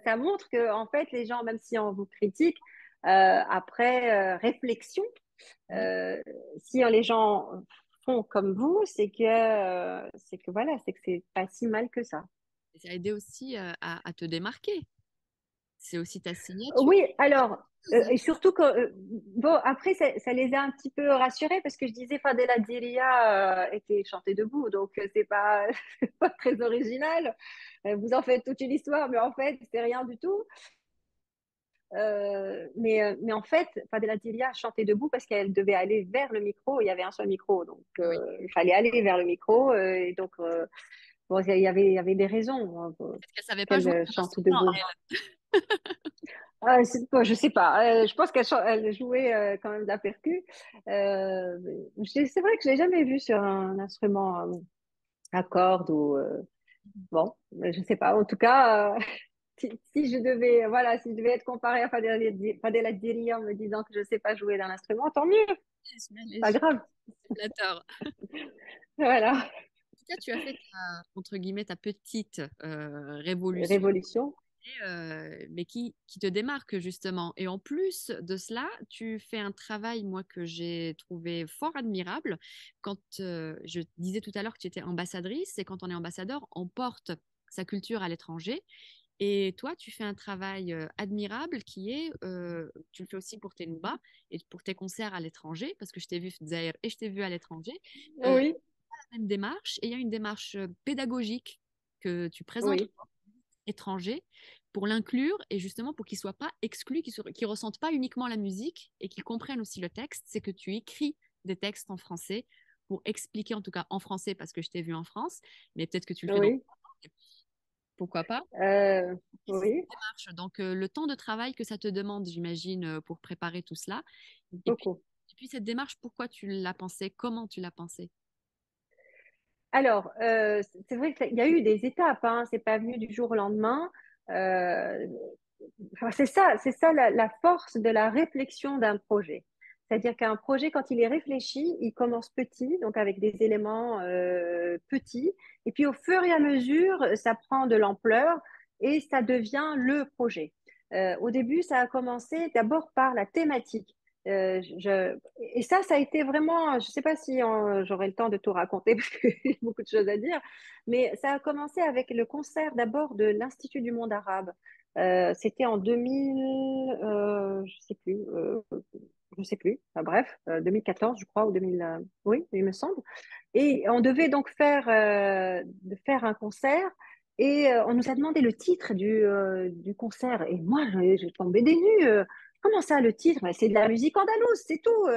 Speaker 2: ça montre que en fait les gens, même si on vous critique, après réflexion, euh, si les gens font comme vous, c'est que voilà, c'est que c'est pas si mal que ça.
Speaker 1: Et ça a aidé aussi à te démarquer. C'est aussi ta signature.
Speaker 2: Oui, alors, et surtout que, bon, après, ça les a un petit peu rassurés parce que je disais Fadela Diria était chantée debout, donc c'est pas, c'est pas très original. Vous en faites toute une histoire, mais en fait, c'est rien du tout. Mais en fait, Fadela Diria chantait debout parce qu'elle devait aller vers le micro. Il y avait un seul micro, donc
Speaker 1: Oui.
Speaker 2: il fallait aller vers le micro. Et donc, bon, il y avait des raisons hein, pour
Speaker 1: Peut-être qu'elle savait pas jouer
Speaker 2: qu'elle
Speaker 1: son
Speaker 2: chante
Speaker 1: instrument,
Speaker 2: debout. Je sais pas. Je pense qu'elle jouait quand même de la percu. Euh, c'est vrai que je l'ai jamais vue sur un instrument à cordes ou bon, je sais pas. En tout cas, si je devais, voilà, si je devais être comparée à Fadela Diri en me disant que je sais pas jouer d'un instrument, tant mieux, pas grave.
Speaker 1: Flatteur.
Speaker 2: Voilà,
Speaker 1: En tout cas, tu as fait entre guillemets ta petite révolution,
Speaker 2: révolution.
Speaker 1: mais qui te démarque justement. Et en plus de cela, tu fais un travail, moi, que j'ai trouvé fort admirable. Quand je disais tout à l'heure que tu étais ambassadrice, c'est quand on est ambassadeur, on porte sa culture à l'étranger. Et toi, tu fais un travail admirable qui est, tu le fais aussi pour tes Nouba et pour tes concerts à l'étranger, parce que je t'ai vu Zaire et je t'ai vu à l'étranger.
Speaker 2: Oui,
Speaker 1: La même démarche, et il y a une démarche pédagogique que tu présentes
Speaker 2: oui,
Speaker 1: étrangers pour l'inclure et justement pour qu'ils ne soient pas exclus, qu'ils ne ressentent pas uniquement la musique et qu'ils comprennent aussi le texte, c'est que tu écris des textes en français pour expliquer, en tout cas en français parce que je t'ai vu en France, mais peut-être que tu le fais dans...
Speaker 2: oui,
Speaker 1: Pourquoi pas?
Speaker 2: euh,
Speaker 1: Et c'est cette
Speaker 2: oui,
Speaker 1: démarche. Donc le temps de travail que ça te demande, j'imagine, pour préparer tout cela. Et puis,
Speaker 2: beaucoup.
Speaker 1: et puis cette démarche, pourquoi tu l'as pensée? Comment tu l'as pensée?
Speaker 2: Alors, c'est vrai qu'il y a eu des étapes, hein, c'est pas venu du jour au lendemain. Euh, Enfin, c'est ça la force de la réflexion d'un projet. C'est-à-dire qu'un projet, quand il est réfléchi, il commence petit, donc avec des éléments petits, et puis au fur et à mesure, ça prend de l'ampleur et ça devient le projet. Au début, ça a commencé d'abord par la thématique. Et ça a été vraiment, je ne sais pas si j'aurai le temps de tout raconter parce qu'il y a beaucoup de choses à dire, mais ça a commencé avec le concert d'abord de l'Institut du monde arabe. C'était en 2000, je sais plus, je sais plus, enfin, bref, 2014, je crois, ou 2000, oui, il me semble. Et on devait donc faire un concert et on nous a demandé le titre du concert. Et moi, j'ai tombé des nues. Comment ça, le titre? Mais c'est de la musique andalouse, c'est tout.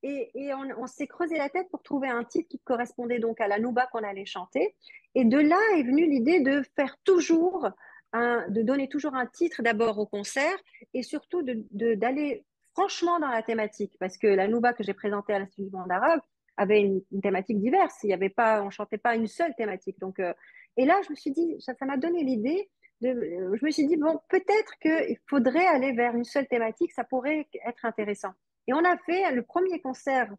Speaker 2: Et on s'est creusé la tête pour trouver un titre qui correspondait donc à la nouba qu'on allait chanter. Et de là est venue l'idée de faire toujours de donner toujours un titre d'abord au concert et surtout d'aller franchement dans la thématique. Parce que la nouba que j'ai présentée à l'Institut du monde arabe, avait une thématique diverse. Il y avait pas, on chantait pas une seule thématique. Donc, et là, je me suis dit, ça m'a donné l'idée. Je me suis dit, bon, peut-être qu'il faudrait aller vers une seule thématique, ça pourrait être intéressant. Et on a fait le premier concert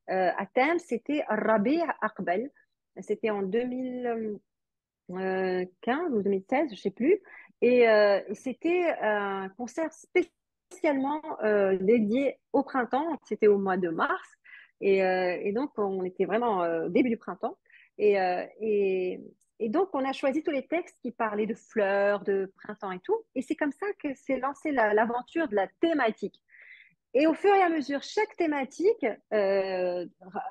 Speaker 2: à thème, c'était Rabi Aqbal. C'était en 2015 ou 2016, je ne sais plus. Et c'était un concert spécialement dédié au printemps. C'était au mois de mars. Et donc, on était vraiment au début du printemps. Et, euh, et, et donc, on a choisi tous les textes qui parlaient de fleurs, de printemps et tout. Et c'est comme ça que s'est lancée l'aventure de la thématique. Et au fur et à mesure, chaque thématique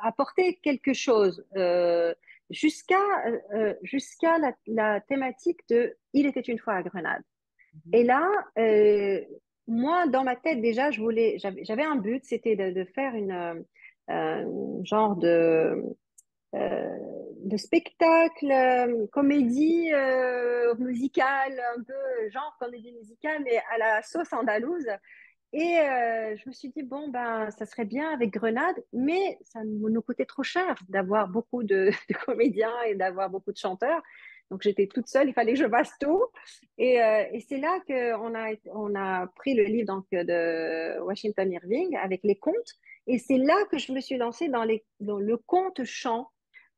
Speaker 2: apportait quelque chose jusqu'à la thématique de Il était une fois à Grenade. Et là, moi, dans ma tête, déjà, j'avais un but, c'était de faire genre euh, de spectacle, comédie musicale, un peu genre comédie musicale, mais à la sauce andalouse. Et je me suis dit, bon, ben, ça serait bien avec Grenade, mais ça nous coûtait trop cher d'avoir beaucoup de comédiens et d'avoir beaucoup de chanteurs. Donc, j'étais toute seule, il fallait que je fasse tout. Et c'est là qu'on a pris le livre donc, de Washington Irving avec les contes. Et c'est là que je me suis lancée dans le conte-chant,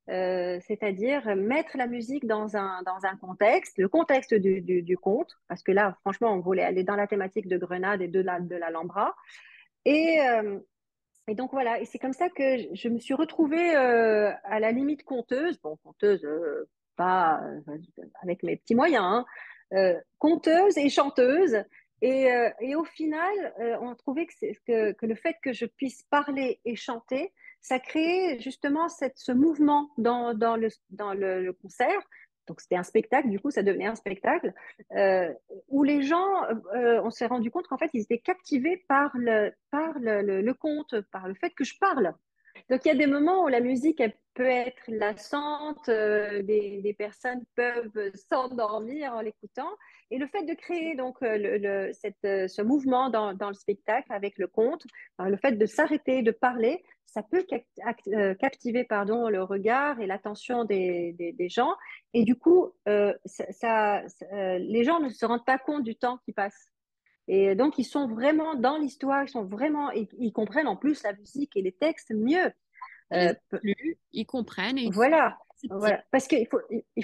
Speaker 2: c'est-à-dire mettre la musique dans un contexte, le contexte du conte, parce que là, franchement, on voulait aller dans la thématique de Grenade et de l'Alhambra. Et, euh, et donc voilà, et c'est comme ça que je me suis retrouvée à la limite conteuse, bon, conteuse, pas avec mes petits moyens, hein, conteuse et chanteuse. Et au final, on trouvait que le fait que je puisse parler et chanter, ça créait justement ce mouvement dans le concert. Donc c'était un spectacle, du coup ça devenait un spectacle euh, où les gens, on s'est rendu compte qu'en fait ils étaient captivés par le conte, par le fait que je parle. Donc, il y a des moments où la musique, elle peut être lassante, des personnes peuvent s'endormir en l'écoutant. Et le fait de créer donc ce mouvement dans le spectacle avec le conte, le fait de s'arrêter, de parler, ça peut captiver le regard et l'attention des gens. Et du coup, les gens ne se rendent pas compte du temps qui passe. Et donc, ils sont vraiment dans l'histoire, ils comprennent en plus la musique et les textes mieux.
Speaker 1: Ça les
Speaker 2: Euh,
Speaker 1: a plu, ils comprennent et ils sont
Speaker 2: voilà,
Speaker 1: réceptifs.
Speaker 2: voilà. Parce qu'il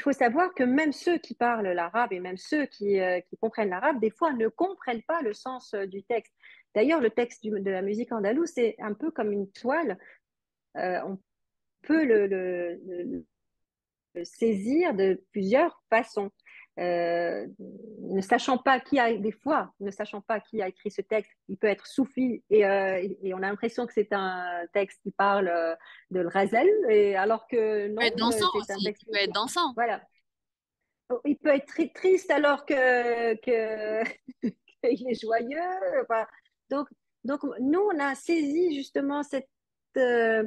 Speaker 2: faut savoir que même ceux qui parlent l'arabe et même ceux qui comprennent l'arabe, des fois ne comprennent pas le sens du texte. D'ailleurs, le texte de la musique andalouse, c'est un peu comme une toile. On peut le saisir de plusieurs façons. Ne sachant pas des fois, ne sachant pas qui a écrit ce texte, il peut être soufi et on a l'impression que c'est un texte qui parle de l'Razel, et alors que
Speaker 1: Il peut
Speaker 2: non,
Speaker 1: être dansant
Speaker 2: c'est un
Speaker 1: aussi,
Speaker 2: texte
Speaker 1: il peut être dansant.
Speaker 2: voilà. Il peut être très triste alors qu'il est joyeux. Enfin, donc, donc, nous, on a saisi justement euh,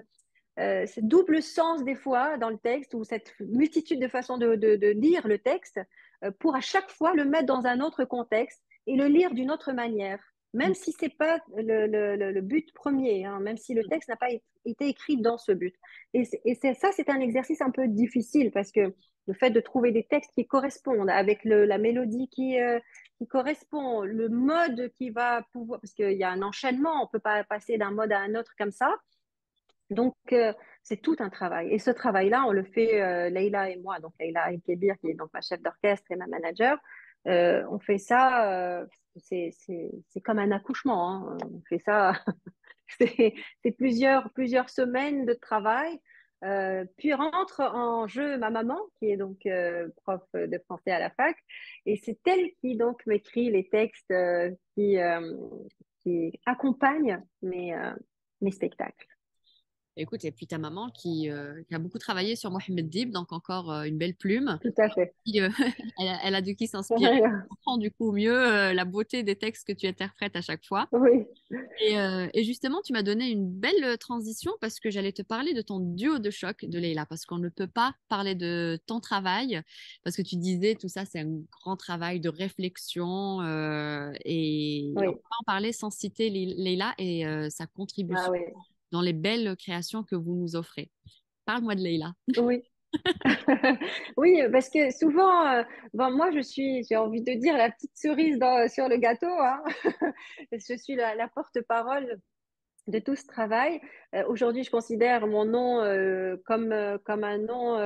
Speaker 2: ce double sens des fois dans le texte ou cette multitude de façons de lire le texte pour à chaque fois le mettre dans un autre contexte et le lire d'une autre manière, même si c'est pas le but premier, hein, même si le texte n'a pas été écrit dans ce but. Et ça, c'est un exercice un peu difficile parce que le fait de trouver des textes qui correspondent avec la mélodie qui correspond, le mode qui va pouvoir, parce qu'il y a un enchaînement, on ne peut pas passer d'un mode à un autre comme ça. Donc, c'est tout un travail. Et ce travail-là, on le fait, Leïla et moi, donc Leïla El-Kébir, qui est donc ma chef d'orchestre et ma manager. On fait ça, c'est comme un accouchement, hein. On fait ça, c'est c'est plusieurs semaines de travail. Puis rentre en jeu ma maman, qui est donc prof de français à la fac. Et c'est elle qui donc m'écrit les textes qui accompagne mes spectacles.
Speaker 1: Écoute, et puis ta maman qui a beaucoup travaillé sur Mohamed Dib, donc encore une belle plume.
Speaker 2: Tout à fait.
Speaker 1: Puis, elle a de qui s'inspirer.
Speaker 2: Voilà.
Speaker 1: On comprend du coup mieux la beauté des textes que tu interprètes à chaque fois.
Speaker 2: Oui.
Speaker 1: Et justement, tu m'as donné une belle transition parce que j'allais te parler de ton duo de choc de Leïla, parce qu'on ne peut pas parler de ton travail, parce que tu disais tout ça, c'est un grand travail de réflexion, et on ne
Speaker 2: Oui.
Speaker 1: peut pas en parler sans citer Leïla et sa
Speaker 2: Ah
Speaker 1: contribution
Speaker 2: oui.
Speaker 1: dans les belles créations que vous nous offrez. Parle-moi de Leïla.
Speaker 2: Oui. Oui, parce que souvent, bon, moi, j'ai envie de dire, la petite cerise sur le gâteau, hein. Je suis la porte-parole de tout ce travail. Aujourd'hui, je considère mon nom comme un nom,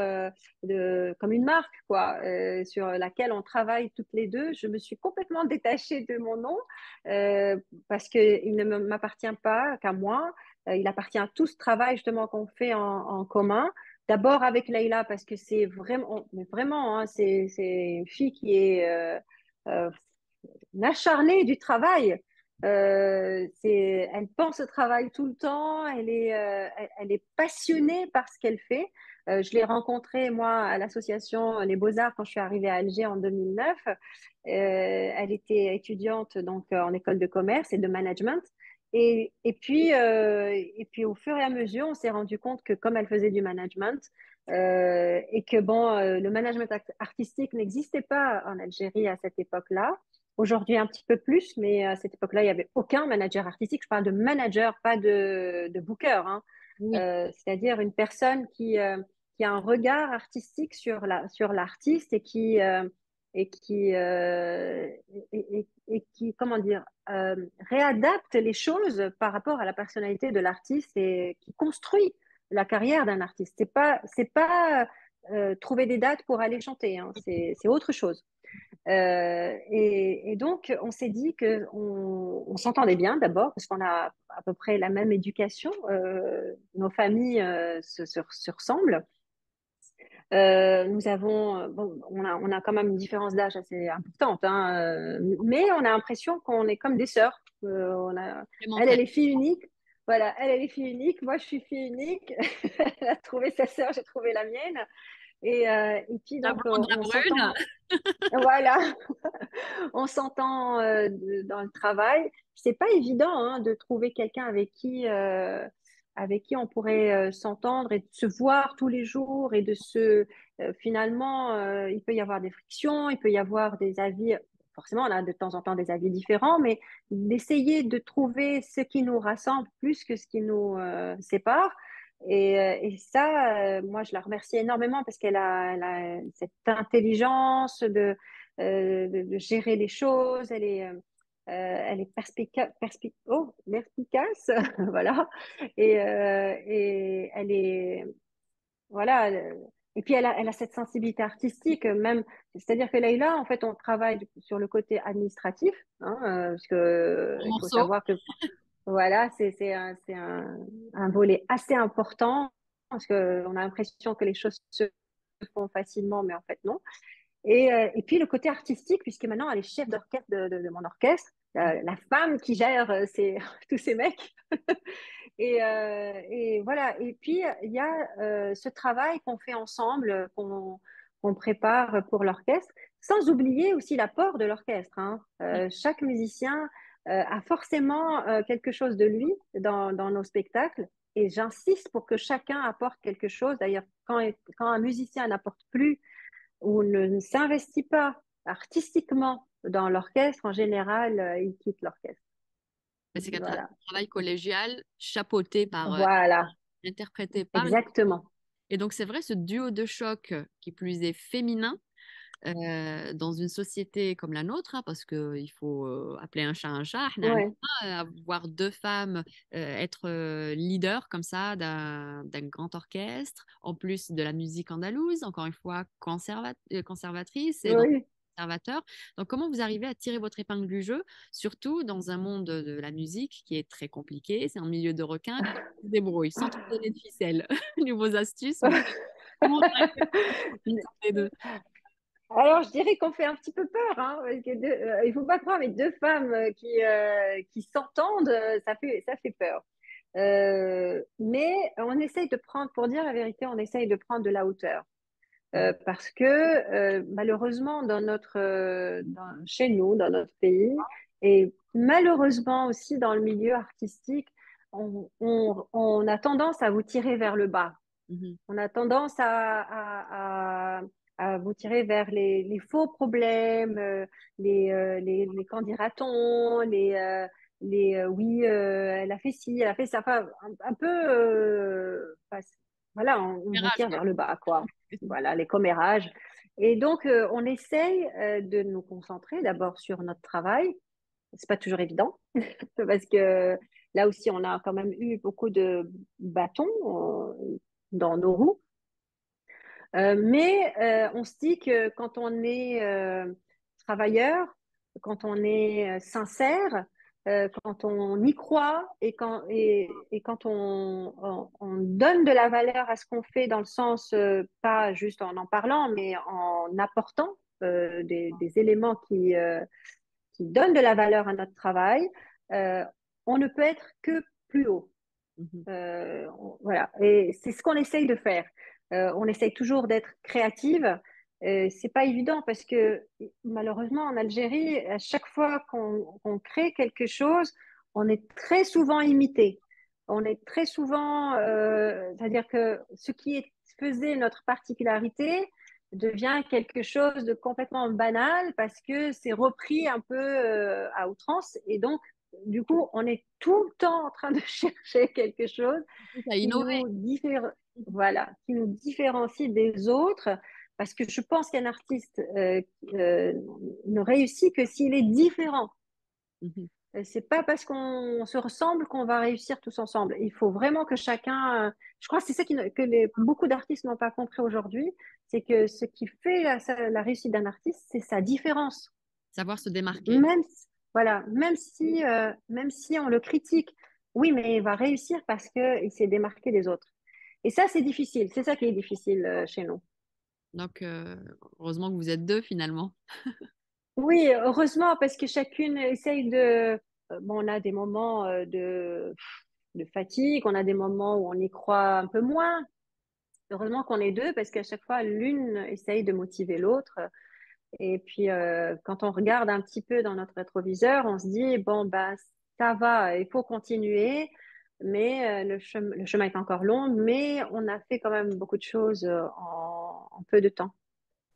Speaker 2: comme une marque, quoi, sur laquelle on travaille toutes les deux. Je me suis complètement détachée de mon nom parce qu'il ne m'appartient pas qu'à moi. Il appartient à tout ce travail justement qu'on fait en commun. D'abord avec Leïla parce que c'est vraiment, mais vraiment, hein, c'est une fille qui est euh, une acharnée du travail. Elle pense au travail tout le temps, elle est passionnée par ce qu'elle fait. Je l'ai rencontrée, moi, à l'association Les Beaux-Arts quand je suis arrivée à Alger en 2009. Elle était étudiante donc, en école de commerce et de management. Et puis, au fur et à mesure, on s'est rendu compte que comme elle faisait du management, et que bon, le management artistique n'existait pas en Algérie à cette époque-là. Aujourd'hui, un petit peu plus, mais à cette époque-là, il n'y avait aucun manager artistique. Je parle de manager, pas de booker, hein.
Speaker 1: Oui.
Speaker 2: C'est-à-dire une personne qui a un regard artistique sur l'artiste et qui, et qui, comment dire, réadapte les choses par rapport à la personnalité de l'artiste et qui construit la carrière d'un artiste. C'est pas trouver des dates pour aller chanter, hein. C'est autre chose. Et donc, on s'est dit on s'entendait bien d'abord, parce qu'on a à peu près la même éducation. Nos familles se ressemblent. Nous avons, bon, on a quand même une différence d'âge assez importante, hein, mais on a l'impression qu'on est comme des sœurs. Elle est fille unique. Voilà, elle est fille unique. Moi, je suis fille unique. Elle a trouvé sa sœur, j'ai trouvé la mienne. Et puis,
Speaker 1: La
Speaker 2: donc,
Speaker 1: blonde, la
Speaker 2: on
Speaker 1: brune.
Speaker 2: s'entend. Voilà, on s'entend dans le travail. C'est pas évident hein, de trouver quelqu'un avec qui on pourrait s'entendre et de se voir tous les jours et de se finalement il peut y avoir des frictions, il peut y avoir des avis. Forcément, on a de temps en temps des avis différents, mais d'essayer de trouver ce qui nous rassemble plus que ce qui nous sépare. Et ça, moi, je la remercie énormément parce elle a cette intelligence de gérer les choses. Elle est perspicace, voilà. Et elle est, voilà. Et puis elle a cette sensibilité artistique, même. C'est-à-dire que Leïla, en fait, on travaille sur le côté administratif, hein, parce que
Speaker 1: Un
Speaker 2: il faut
Speaker 1: morceau.
Speaker 2: savoir que voilà, un volet assez important parce qu'on a l'impression que les choses se font facilement, mais en fait non. Et puis le côté artistique, puisque maintenant elle est chef d'orchestre de mon orchestre, la femme qui gère tous ces mecs. Et voilà. Et puis il y a ce travail qu'on fait ensemble, qu'on prépare pour l'orchestre, sans oublier aussi l'apport de l'orchestre, hein. Chaque musicien a forcément quelque chose de lui dans nos spectacles. Et j'insiste pour que chacun apporte quelque chose. D'ailleurs, quand un musicien n'apporte plus ou ne s'investit pas artistiquement dans l'orchestre, en général, il quitte l'orchestre.
Speaker 1: C'est qu'un
Speaker 2: Voilà.
Speaker 1: travail collégial, chapeauté par,
Speaker 2: Voilà,
Speaker 1: interprété par.
Speaker 2: exactement.
Speaker 1: Et donc, c'est vrai, ce duo de choc, qui plus est féminin, dans une société comme la nôtre, hein, parce qu'il faut appeler un chat,
Speaker 2: Ouais,
Speaker 1: avoir deux femmes, être leader comme ça d'un grand orchestre, en plus de la musique andalouse, encore une fois conservatrice et dans
Speaker 2: oui.
Speaker 1: conservateur. Donc, comment vous arrivez à tirer votre épingle du jeu, surtout dans un monde de la musique qui est très compliqué, c'est un milieu de requins, comment on se débrouille, sans trop donner de ficelle, niveau astuces, mais comment vous arrivez à faire les deux?
Speaker 2: Alors, je dirais qu'on fait un petit peu peur, hein, parce que il faut pas croire, mais deux femmes qui s'entendent, ça fait peur. Mais on essaye de prendre, pour dire la vérité, on essaye de prendre de la hauteur. Parce que malheureusement, chez nous, dans notre pays, et malheureusement aussi dans le milieu artistique, on a tendance à vous tirer vers le bas.
Speaker 1: Mhm.
Speaker 2: On a tendance à vous tirer vers les faux problèmes, les qu'en dira-t-on, oui, elle a fait ci, elle a fait ça. Enfin, un peu, voilà, on vous
Speaker 1: Mirage,
Speaker 2: tire
Speaker 1: quoi.
Speaker 2: vers le bas, quoi. Voilà, les commérages. Et donc, on essaye de nous concentrer d'abord sur notre travail. C'est pas toujours évident parce que là aussi, on a quand même eu beaucoup de bâtons dans nos roues. Mais on se dit que quand on est travailleur, quand on est sincère, quand on y croit et quand on donne de la valeur à ce qu'on fait dans le sens, pas juste en parlant, mais en apportant des éléments qui donnent de la valeur à notre travail, euh, on ne peut être que plus haut.
Speaker 1: Mhm.
Speaker 2: Voilà, et c'est ce qu'on essaye de faire. On essaye toujours d'être créative. C'est pas évident parce que malheureusement en Algérie, à chaque fois qu'on crée quelque chose, on est très souvent imité. On est très souvent, c'est-à-dire que faisait notre particularité devient quelque chose de complètement banal parce que c'est repris un peu à outrance et donc du coup, on est tout le temps en train de chercher quelque chose
Speaker 1: À
Speaker 2: qui
Speaker 1: innover.
Speaker 2: nous voilà, qui nous différencie des autres, parce que je pense qu'un artiste euh, ne réussit que s'il est différent.
Speaker 1: Mhm.
Speaker 2: C'est pas parce qu'on se ressemble qu'on va réussir tous ensemble. Il faut vraiment que chacun. Je crois que c'est ça beaucoup d'artistes n'ont pas compris aujourd'hui, c'est que ce qui fait la réussite d'un artiste, c'est sa différence.
Speaker 1: Savoir se démarquer.
Speaker 2: Même, voilà, même si on le critique, oui, mais il va réussir parce qu'il s'est démarqué des autres. Et ça, c'est difficile. C'est ça qui est difficile chez nous.
Speaker 1: Donc, heureusement que vous êtes deux finalement.
Speaker 2: Oui, heureusement, parce que chacune essaye de... bon, on a des moments de fatigue, on a des moments où on y croit un peu moins. Heureusement qu'on est deux, parce qu'à chaque fois, l'une essaye de motiver l'autre. Et puis, quand on regarde un petit peu dans notre rétroviseur, on se dit, bon, bah, ça va, il faut continuer, mais le chemin est encore long, mais on a fait quand même beaucoup de choses en peu de temps.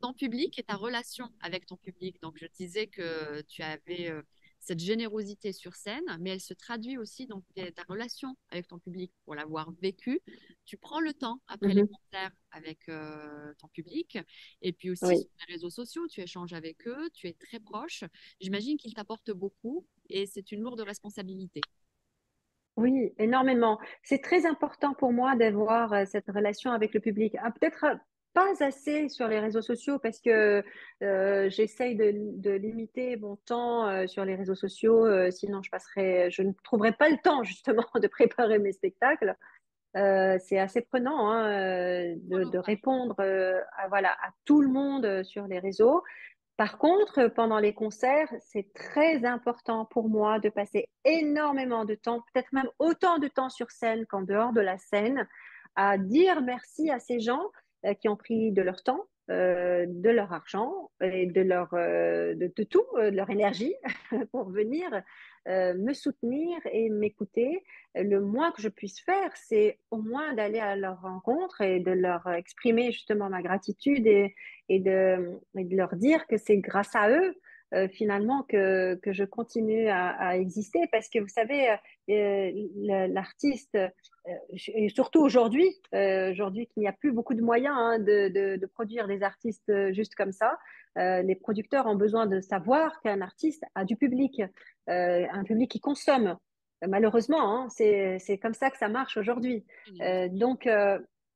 Speaker 1: Ton public et ta relation avec ton public. Donc, je disais que tu avais cette générosité sur scène, mais elle se traduit aussi dans ta relation avec ton public. Pour l'avoir vécu, tu prends le temps après les
Speaker 2: Mhm.
Speaker 1: concerts avec ton public, et puis aussi
Speaker 2: Oui.
Speaker 1: sur les réseaux sociaux, tu échanges avec eux, tu es très proche. J'imagine qu'ils t'apportent beaucoup, et c'est une lourde responsabilité.
Speaker 2: Oui, énormément. C'est très important pour moi d'avoir cette relation avec le public. Ah, peut-être pas assez sur les réseaux sociaux parce que j'essaye de limiter mon temps sur les réseaux sociaux. Sinon, je ne trouverais pas le temps justement de préparer mes spectacles. C'est assez prenant hein, de répondre voilà, à tout le monde sur les réseaux. Par contre, pendant les concerts, c'est très important pour moi de passer énormément de temps, peut-être même autant de temps sur scène qu'en dehors de la scène, à dire merci à ces gens qui ont pris de leur temps, de leur argent et de tout, de leur énergie pour venir me soutenir et m'écouter. Le moins que je puisse faire, c'est au moins d'aller à leur rencontre et de leur exprimer justement ma gratitude et de leur dire que c'est grâce à eux finalement que je continue à exister parce que vous savez, l'artiste, et surtout aujourd'hui qu'il n'y a plus beaucoup de moyens hein, de produire des artistes juste comme ça, les producteurs ont besoin de savoir qu'un artiste a du public, un public qui consomme. Malheureusement, hein, c'est comme ça que ça marche aujourd'hui.
Speaker 1: Une industrie.
Speaker 2: Donc,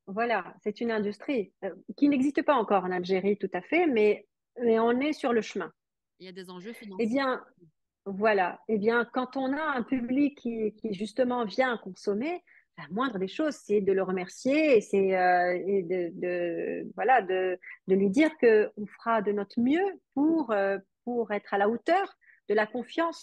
Speaker 2: voilà, c'est une industrie qui n'existe pas encore en Algérie tout à fait, mais on est sur le chemin.
Speaker 1: Il y a des enjeux
Speaker 2: Eh
Speaker 1: financiers.
Speaker 2: bien, voilà. Eh bien, quand on a un public qui justement vient consommer, la moindre des choses, c'est de le remercier et, et voilà, de lui dire qu'on fera de notre mieux pour être à la hauteur de la confiance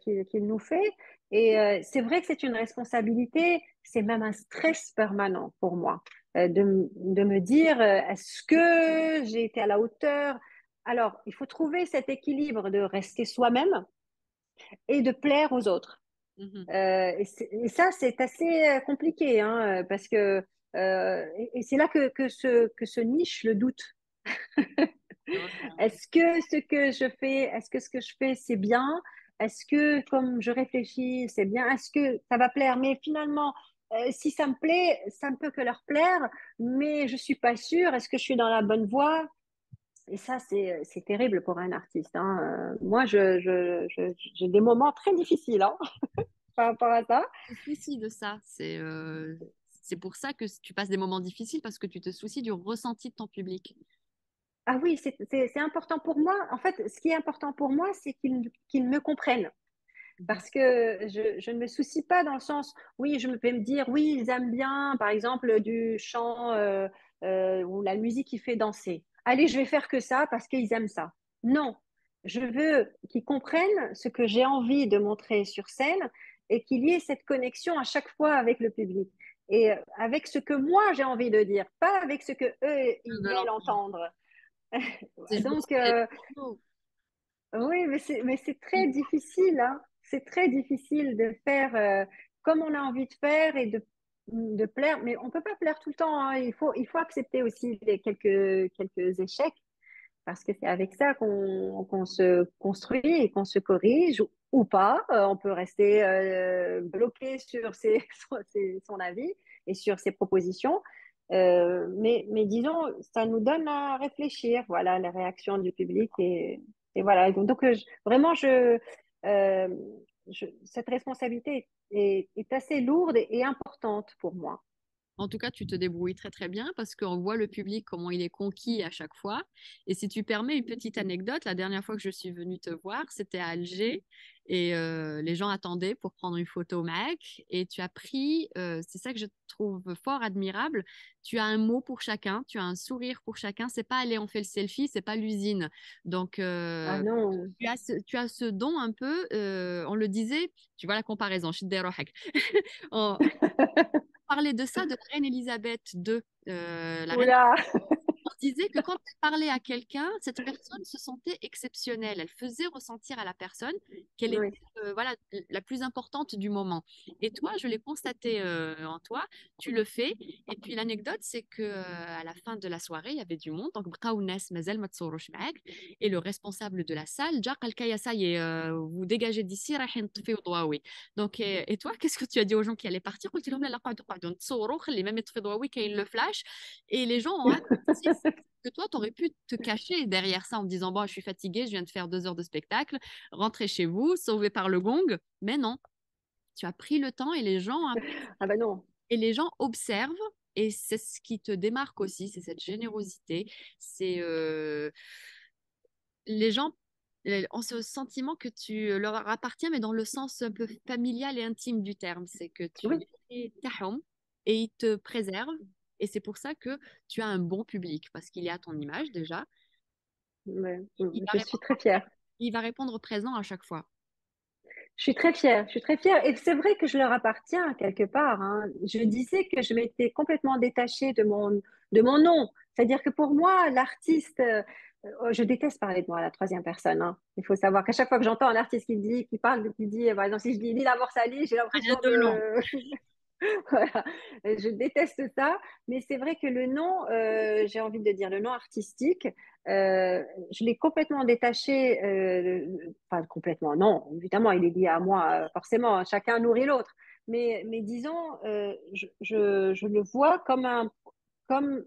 Speaker 2: qu'il nous fait. Et c'est vrai que c'est une responsabilité, c'est même un stress permanent pour moi, de me dire, est-ce que j'ai été à la hauteur? Alors, il faut trouver cet équilibre de rester soi-même et de plaire aux autres.
Speaker 1: Mhm.
Speaker 2: Et ça, c'est assez compliqué, hein, parce que et c'est là que se niche le doute.
Speaker 1: C'est vrai.
Speaker 2: Est-ce que ce que je fais, c'est bien? Est-ce que comme je réfléchis, c'est bien? Est-ce que ça va plaire? Mais finalement, si ça me plaît, ça ne peut que leur plaire, mais je suis pas sûre. Est-ce que je suis dans la bonne voie? Et ça, c'est terrible pour un artiste, hein. Moi, j'ai des moments très difficiles, hein, par rapport à ça.
Speaker 1: Tu te soucies de ça. C'est pour ça que tu passes des moments difficiles parce que tu te soucies du ressenti de ton public.
Speaker 2: Ah oui, c'est important pour moi. En fait, ce qui est important pour moi, c'est qu'ils me comprennent.
Speaker 1: Mhm.
Speaker 2: Parce que je ne me soucie pas dans le sens, oui, je me vais me dire, oui, ils aiment bien, par exemple, du chant ou la musique qui fait danser. Allez, je vais faire que ça parce qu'ils aiment ça. Non, je veux qu'ils comprennent ce que j'ai envie de montrer sur scène et qu'il y ait cette connexion à chaque fois avec le public et avec ce que moi j'ai envie de dire, pas avec ce que eux ils
Speaker 1: De
Speaker 2: veulent
Speaker 1: l'entendre.
Speaker 2: entendre.
Speaker 1: C'est jouer
Speaker 2: Donc,
Speaker 1: sur les mots.
Speaker 2: oui, mais c'est très difficile, hein. C'est très difficile de faire comme on a envie de faire et de plaire. Mais on peut pas plaire tout le temps, hein. Il faut accepter aussi quelques échecs parce que c'est avec ça qu'on se construit et qu'on se corrige ou pas. On peut rester bloqué sur son avis et sur ses propositions. Mais disons, ça nous donne à réfléchir, voilà, la réaction du public et voilà. Donc, vraiment, euh, cette responsabilité est assez lourde et importante pour moi.
Speaker 1: En tout cas, tu te débrouilles très très bien parce qu'on voit le public comment il est conquis à chaque fois. Et si tu permets une petite anecdote, la dernière fois que je suis venue te voir, c'était à Alger et les gens attendaient pour prendre une photo Mac. Et tu as pris, c'est ça que je trouve fort admirable, tu as un mot pour chacun, tu as un sourire pour chacun. C'est pas allez, on fait le selfie, c'est pas l'usine. Donc,
Speaker 2: Ah non.
Speaker 1: tu as ce don un peu, on le disait, tu vois la comparaison, je suis on parlait de ça de la reine Elisabeth II, la reine
Speaker 2: Oula.
Speaker 1: on disait que quand elle parlait à quelqu'un, cette personne se sentait exceptionnelle. Elle faisait ressentir à la personne qu'elle était
Speaker 2: Oui.
Speaker 1: voilà, la plus importante du moment. Et toi, je l'ai constaté en toi, tu le fais. Et puis l'anecdote, c'est que à la fin de la soirée, il y avait du monde. Donc, بقاو الناس مازال ما تصوروش معاك. Et le responsable de la salle, جا قال لك يا ça y est, vous dégagez d'ici, رايحين نطفيو ضواوي. Donc, et toi, qu'est-ce que tu as dit aux gens qui allaient partir قلت لهم لا لا قعدوا قعدوا نتصوروا خلي même يطفي ضواوي كاين le flash. Et les gens ont apprécié que toi, tu aurais pu te cacher derrière ça en te disant, bon, je suis fatiguée, je viens de faire 2 heures de spectacle, rentrez chez vous, sauvé par le gong. Mais non, tu as pris le temps et les gens,
Speaker 2: Ah bah non.
Speaker 1: et les gens observent. Et c'est ce qui te démarque aussi, c'est cette générosité. C'est les gens ont ce sentiment que tu leur appartiens, mais dans le sens un peu familial et intime du terme. C'est que tu
Speaker 2: Oui.
Speaker 1: es tahom et ils te préservent. Et c'est pour ça que tu as un bon public, parce qu'il est à ton image déjà. Il va
Speaker 2: Je suis
Speaker 1: répondre,
Speaker 2: très fière.
Speaker 1: il va répondre présent à chaque fois.
Speaker 2: Je suis très fière. Je suis très fière. Et c'est vrai que je leur appartiens quelque part, hein. Je disais que je m'étais complètement détachée de mon nom. C'est-à-dire que pour moi, l'artiste, je déteste parler de moi à la troisième personne, hein. Il faut savoir qu'à chaque fois que j'entends un artiste qui parle, qui dit, par exemple, si je dis Lila Morsali, j'ai
Speaker 1: Rien
Speaker 2: l'impression
Speaker 1: de long.
Speaker 2: de, voilà. Je déteste ça, mais c'est vrai que le nom, j'ai envie de dire le nom artistique, je l'ai complètement détaché, enfin complètement, non, évidemment, il est lié à moi, forcément, chacun nourrit l'autre, mais disons, je le vois comme comme,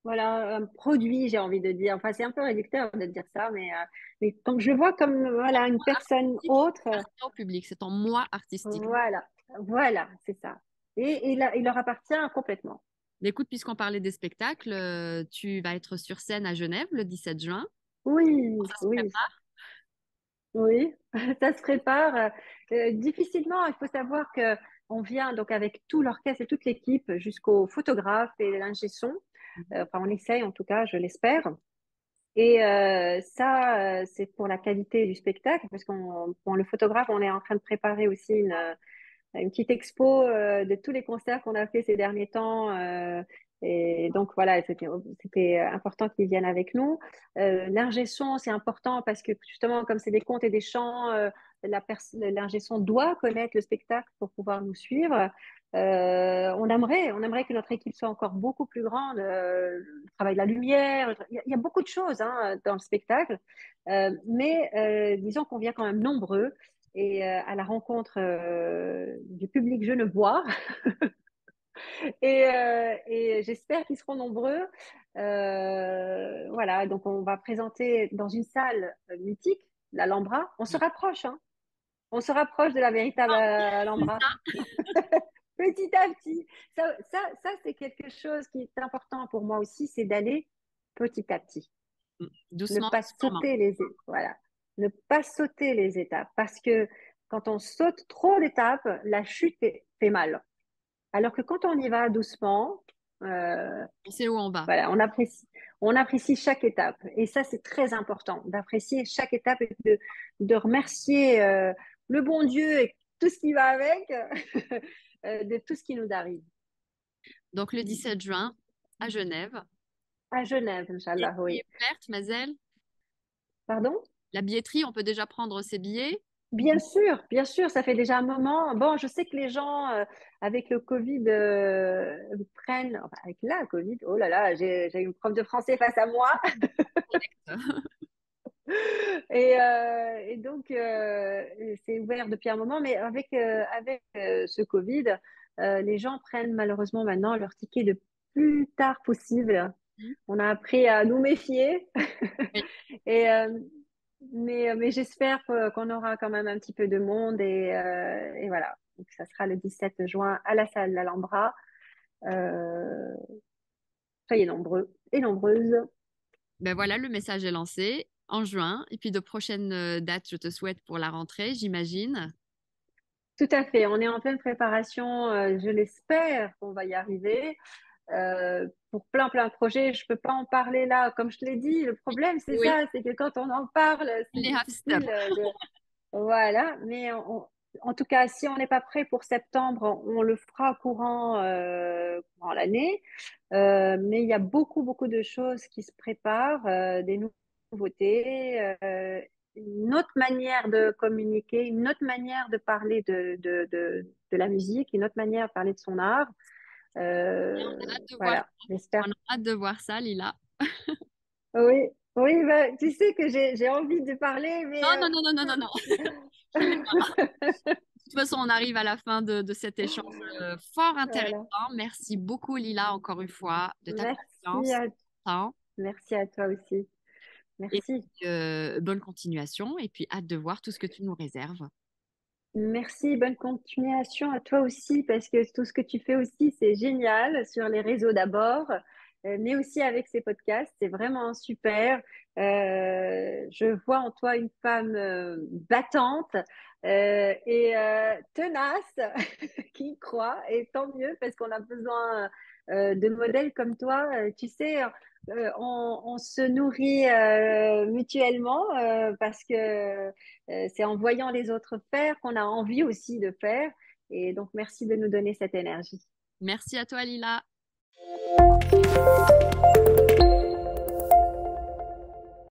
Speaker 2: voilà, un produit, j'ai envie de dire. Enfin, c'est un peu réducteur de dire ça, mais donc je le vois comme, voilà, une personne autre.
Speaker 1: Au public, c'est ton moi artistique.
Speaker 2: Voilà, voilà, c'est ça. Et il leur appartient complètement.
Speaker 1: Mais écoute, puisqu'on parlait des spectacles, tu vas être sur scène à Genève le 17 juin.
Speaker 2: Oui,
Speaker 1: Ça se
Speaker 2: oui,
Speaker 1: prépare.
Speaker 2: oui, ça se prépare difficilement. Il faut savoir que On vient donc avec tout l'orchestre et toute l'équipe jusqu'au photographe et l'ingé son.
Speaker 1: Mhm.
Speaker 2: Enfin, on essaye en tout cas, je l'espère. Et ça, c'est pour la qualité du spectacle, parce qu'on, pour le photographe, on est en train de préparer aussi une petite expo de tous les concerts qu'on a fait ces derniers temps. Et donc voilà, c'était important qu'ils viennent avec nous. L'ingé son, c'est important parce que justement, comme c'est des contes et des chants, l'ingé son doit connaître le spectacle pour pouvoir nous suivre. On aimerait que notre équipe soit encore beaucoup plus grande. Le travail de la lumière, il y a beaucoup de choses hein, dans le spectacle. Mais disons qu'on vient quand même nombreux et à la rencontre du public genevois. Et j'espère qu'ils seront nombreux. Voilà, donc on va présenter dans une salle mythique, l'Alhambra. On se rapproche, hein. On se rapproche de la véritable
Speaker 1: C'est
Speaker 2: Alhambra.
Speaker 1: ça.
Speaker 2: Petit à petit. Ça c'est quelque chose qui est important pour moi aussi, c'est d'aller petit à petit. Ne
Speaker 1: Doucement,
Speaker 2: pas
Speaker 1: sûrement.
Speaker 2: sauter voilà. Ne pas sauter les étapes. Parce que quand on saute trop d'étapes, la chute fait mal. Alors que quand on y va doucement, euh,
Speaker 1: On sait où on va.
Speaker 2: voilà, on apprécie chaque étape. Et ça, c'est très important, d'apprécier chaque étape et de remercier le bon Dieu et tout ce qui va avec, de tout ce qui nous arrive.
Speaker 1: Donc le 17 juin, à Genève.
Speaker 2: À Genève,
Speaker 1: La
Speaker 2: Inch'Allah,
Speaker 1: billetterie
Speaker 2: oui.
Speaker 1: est ouverte, Mazel.
Speaker 2: Pardon?
Speaker 1: La billetterie, on peut déjà prendre ses billets.
Speaker 2: Bien sûr, ça fait déjà un moment. Bon, je sais que les gens, avec le Covid, prennent, enfin, avec la Covid, oh là là, j'ai une prof de français face à moi. Et donc, c'est ouvert depuis un moment, mais avec ce Covid, les gens prennent malheureusement maintenant leur ticket de plus tard possible.
Speaker 1: Mhm.
Speaker 2: On a appris à nous méfier.
Speaker 1: Oui.
Speaker 2: Et, mais j'espère qu'on aura quand même un petit peu de monde et voilà. Donc, ça sera le 17 juin à la salle l'Alhambra. Euh, Soyez nombreux et nombreuses.
Speaker 1: Ben voilà, le message est lancé en juin. Et puis de prochaines dates, je te souhaite pour la rentrée, j'imagine.
Speaker 2: Tout à fait. On est en pleine préparation. Je l'espère qu'on va y arriver. Pour plein de projets, je peux pas en parler là. Comme je te l'ai dit, le problème, c'est
Speaker 1: Oui,
Speaker 2: ça, c'est que quand on en parle, c'est
Speaker 1: les half step.
Speaker 2: difficile Voilà, mais en tout cas, si on n'est pas prêt pour septembre, on le fera courant l'année. Mais il y a beaucoup de choses qui se préparent, des nouveautés, une autre manière de communiquer, une autre manière de parler de la musique, une autre manière de parler de son art.
Speaker 1: Et on a hâte de voir
Speaker 2: Voilà,
Speaker 1: ça.
Speaker 2: j'espère.
Speaker 1: On a hâte de voir ça, Lila.
Speaker 2: Oui, oui, bah, tu sais que j'ai envie de parler, mais
Speaker 1: Non, non, non, non, non, non, non. De toute façon, on arrive à la fin de cet échange fort intéressant.
Speaker 2: voilà.
Speaker 1: Merci beaucoup, Lila, encore une fois, de ta
Speaker 2: Merci
Speaker 1: confiance.
Speaker 2: à,
Speaker 1: Temps.
Speaker 2: merci à toi aussi.
Speaker 1: Et
Speaker 2: Merci.
Speaker 1: puis, bonne continuation. Et puis, hâte de voir tout ce que tu nous réserves.
Speaker 2: Merci, bonne continuation à toi aussi, parce que tout ce que tu fais aussi, c'est génial sur les réseaux d'abord, mais aussi avec ces podcasts, c'est vraiment super. Je vois en toi une femme battante et tenace qui y croit, et tant mieux parce qu'on a besoin de modèles comme toi. Tu sais, on se nourrit mutuellement parce que c'est en voyant les autres faire qu'on a envie aussi de faire. Et donc, merci de nous donner cette énergie.
Speaker 1: Merci à toi, Lila.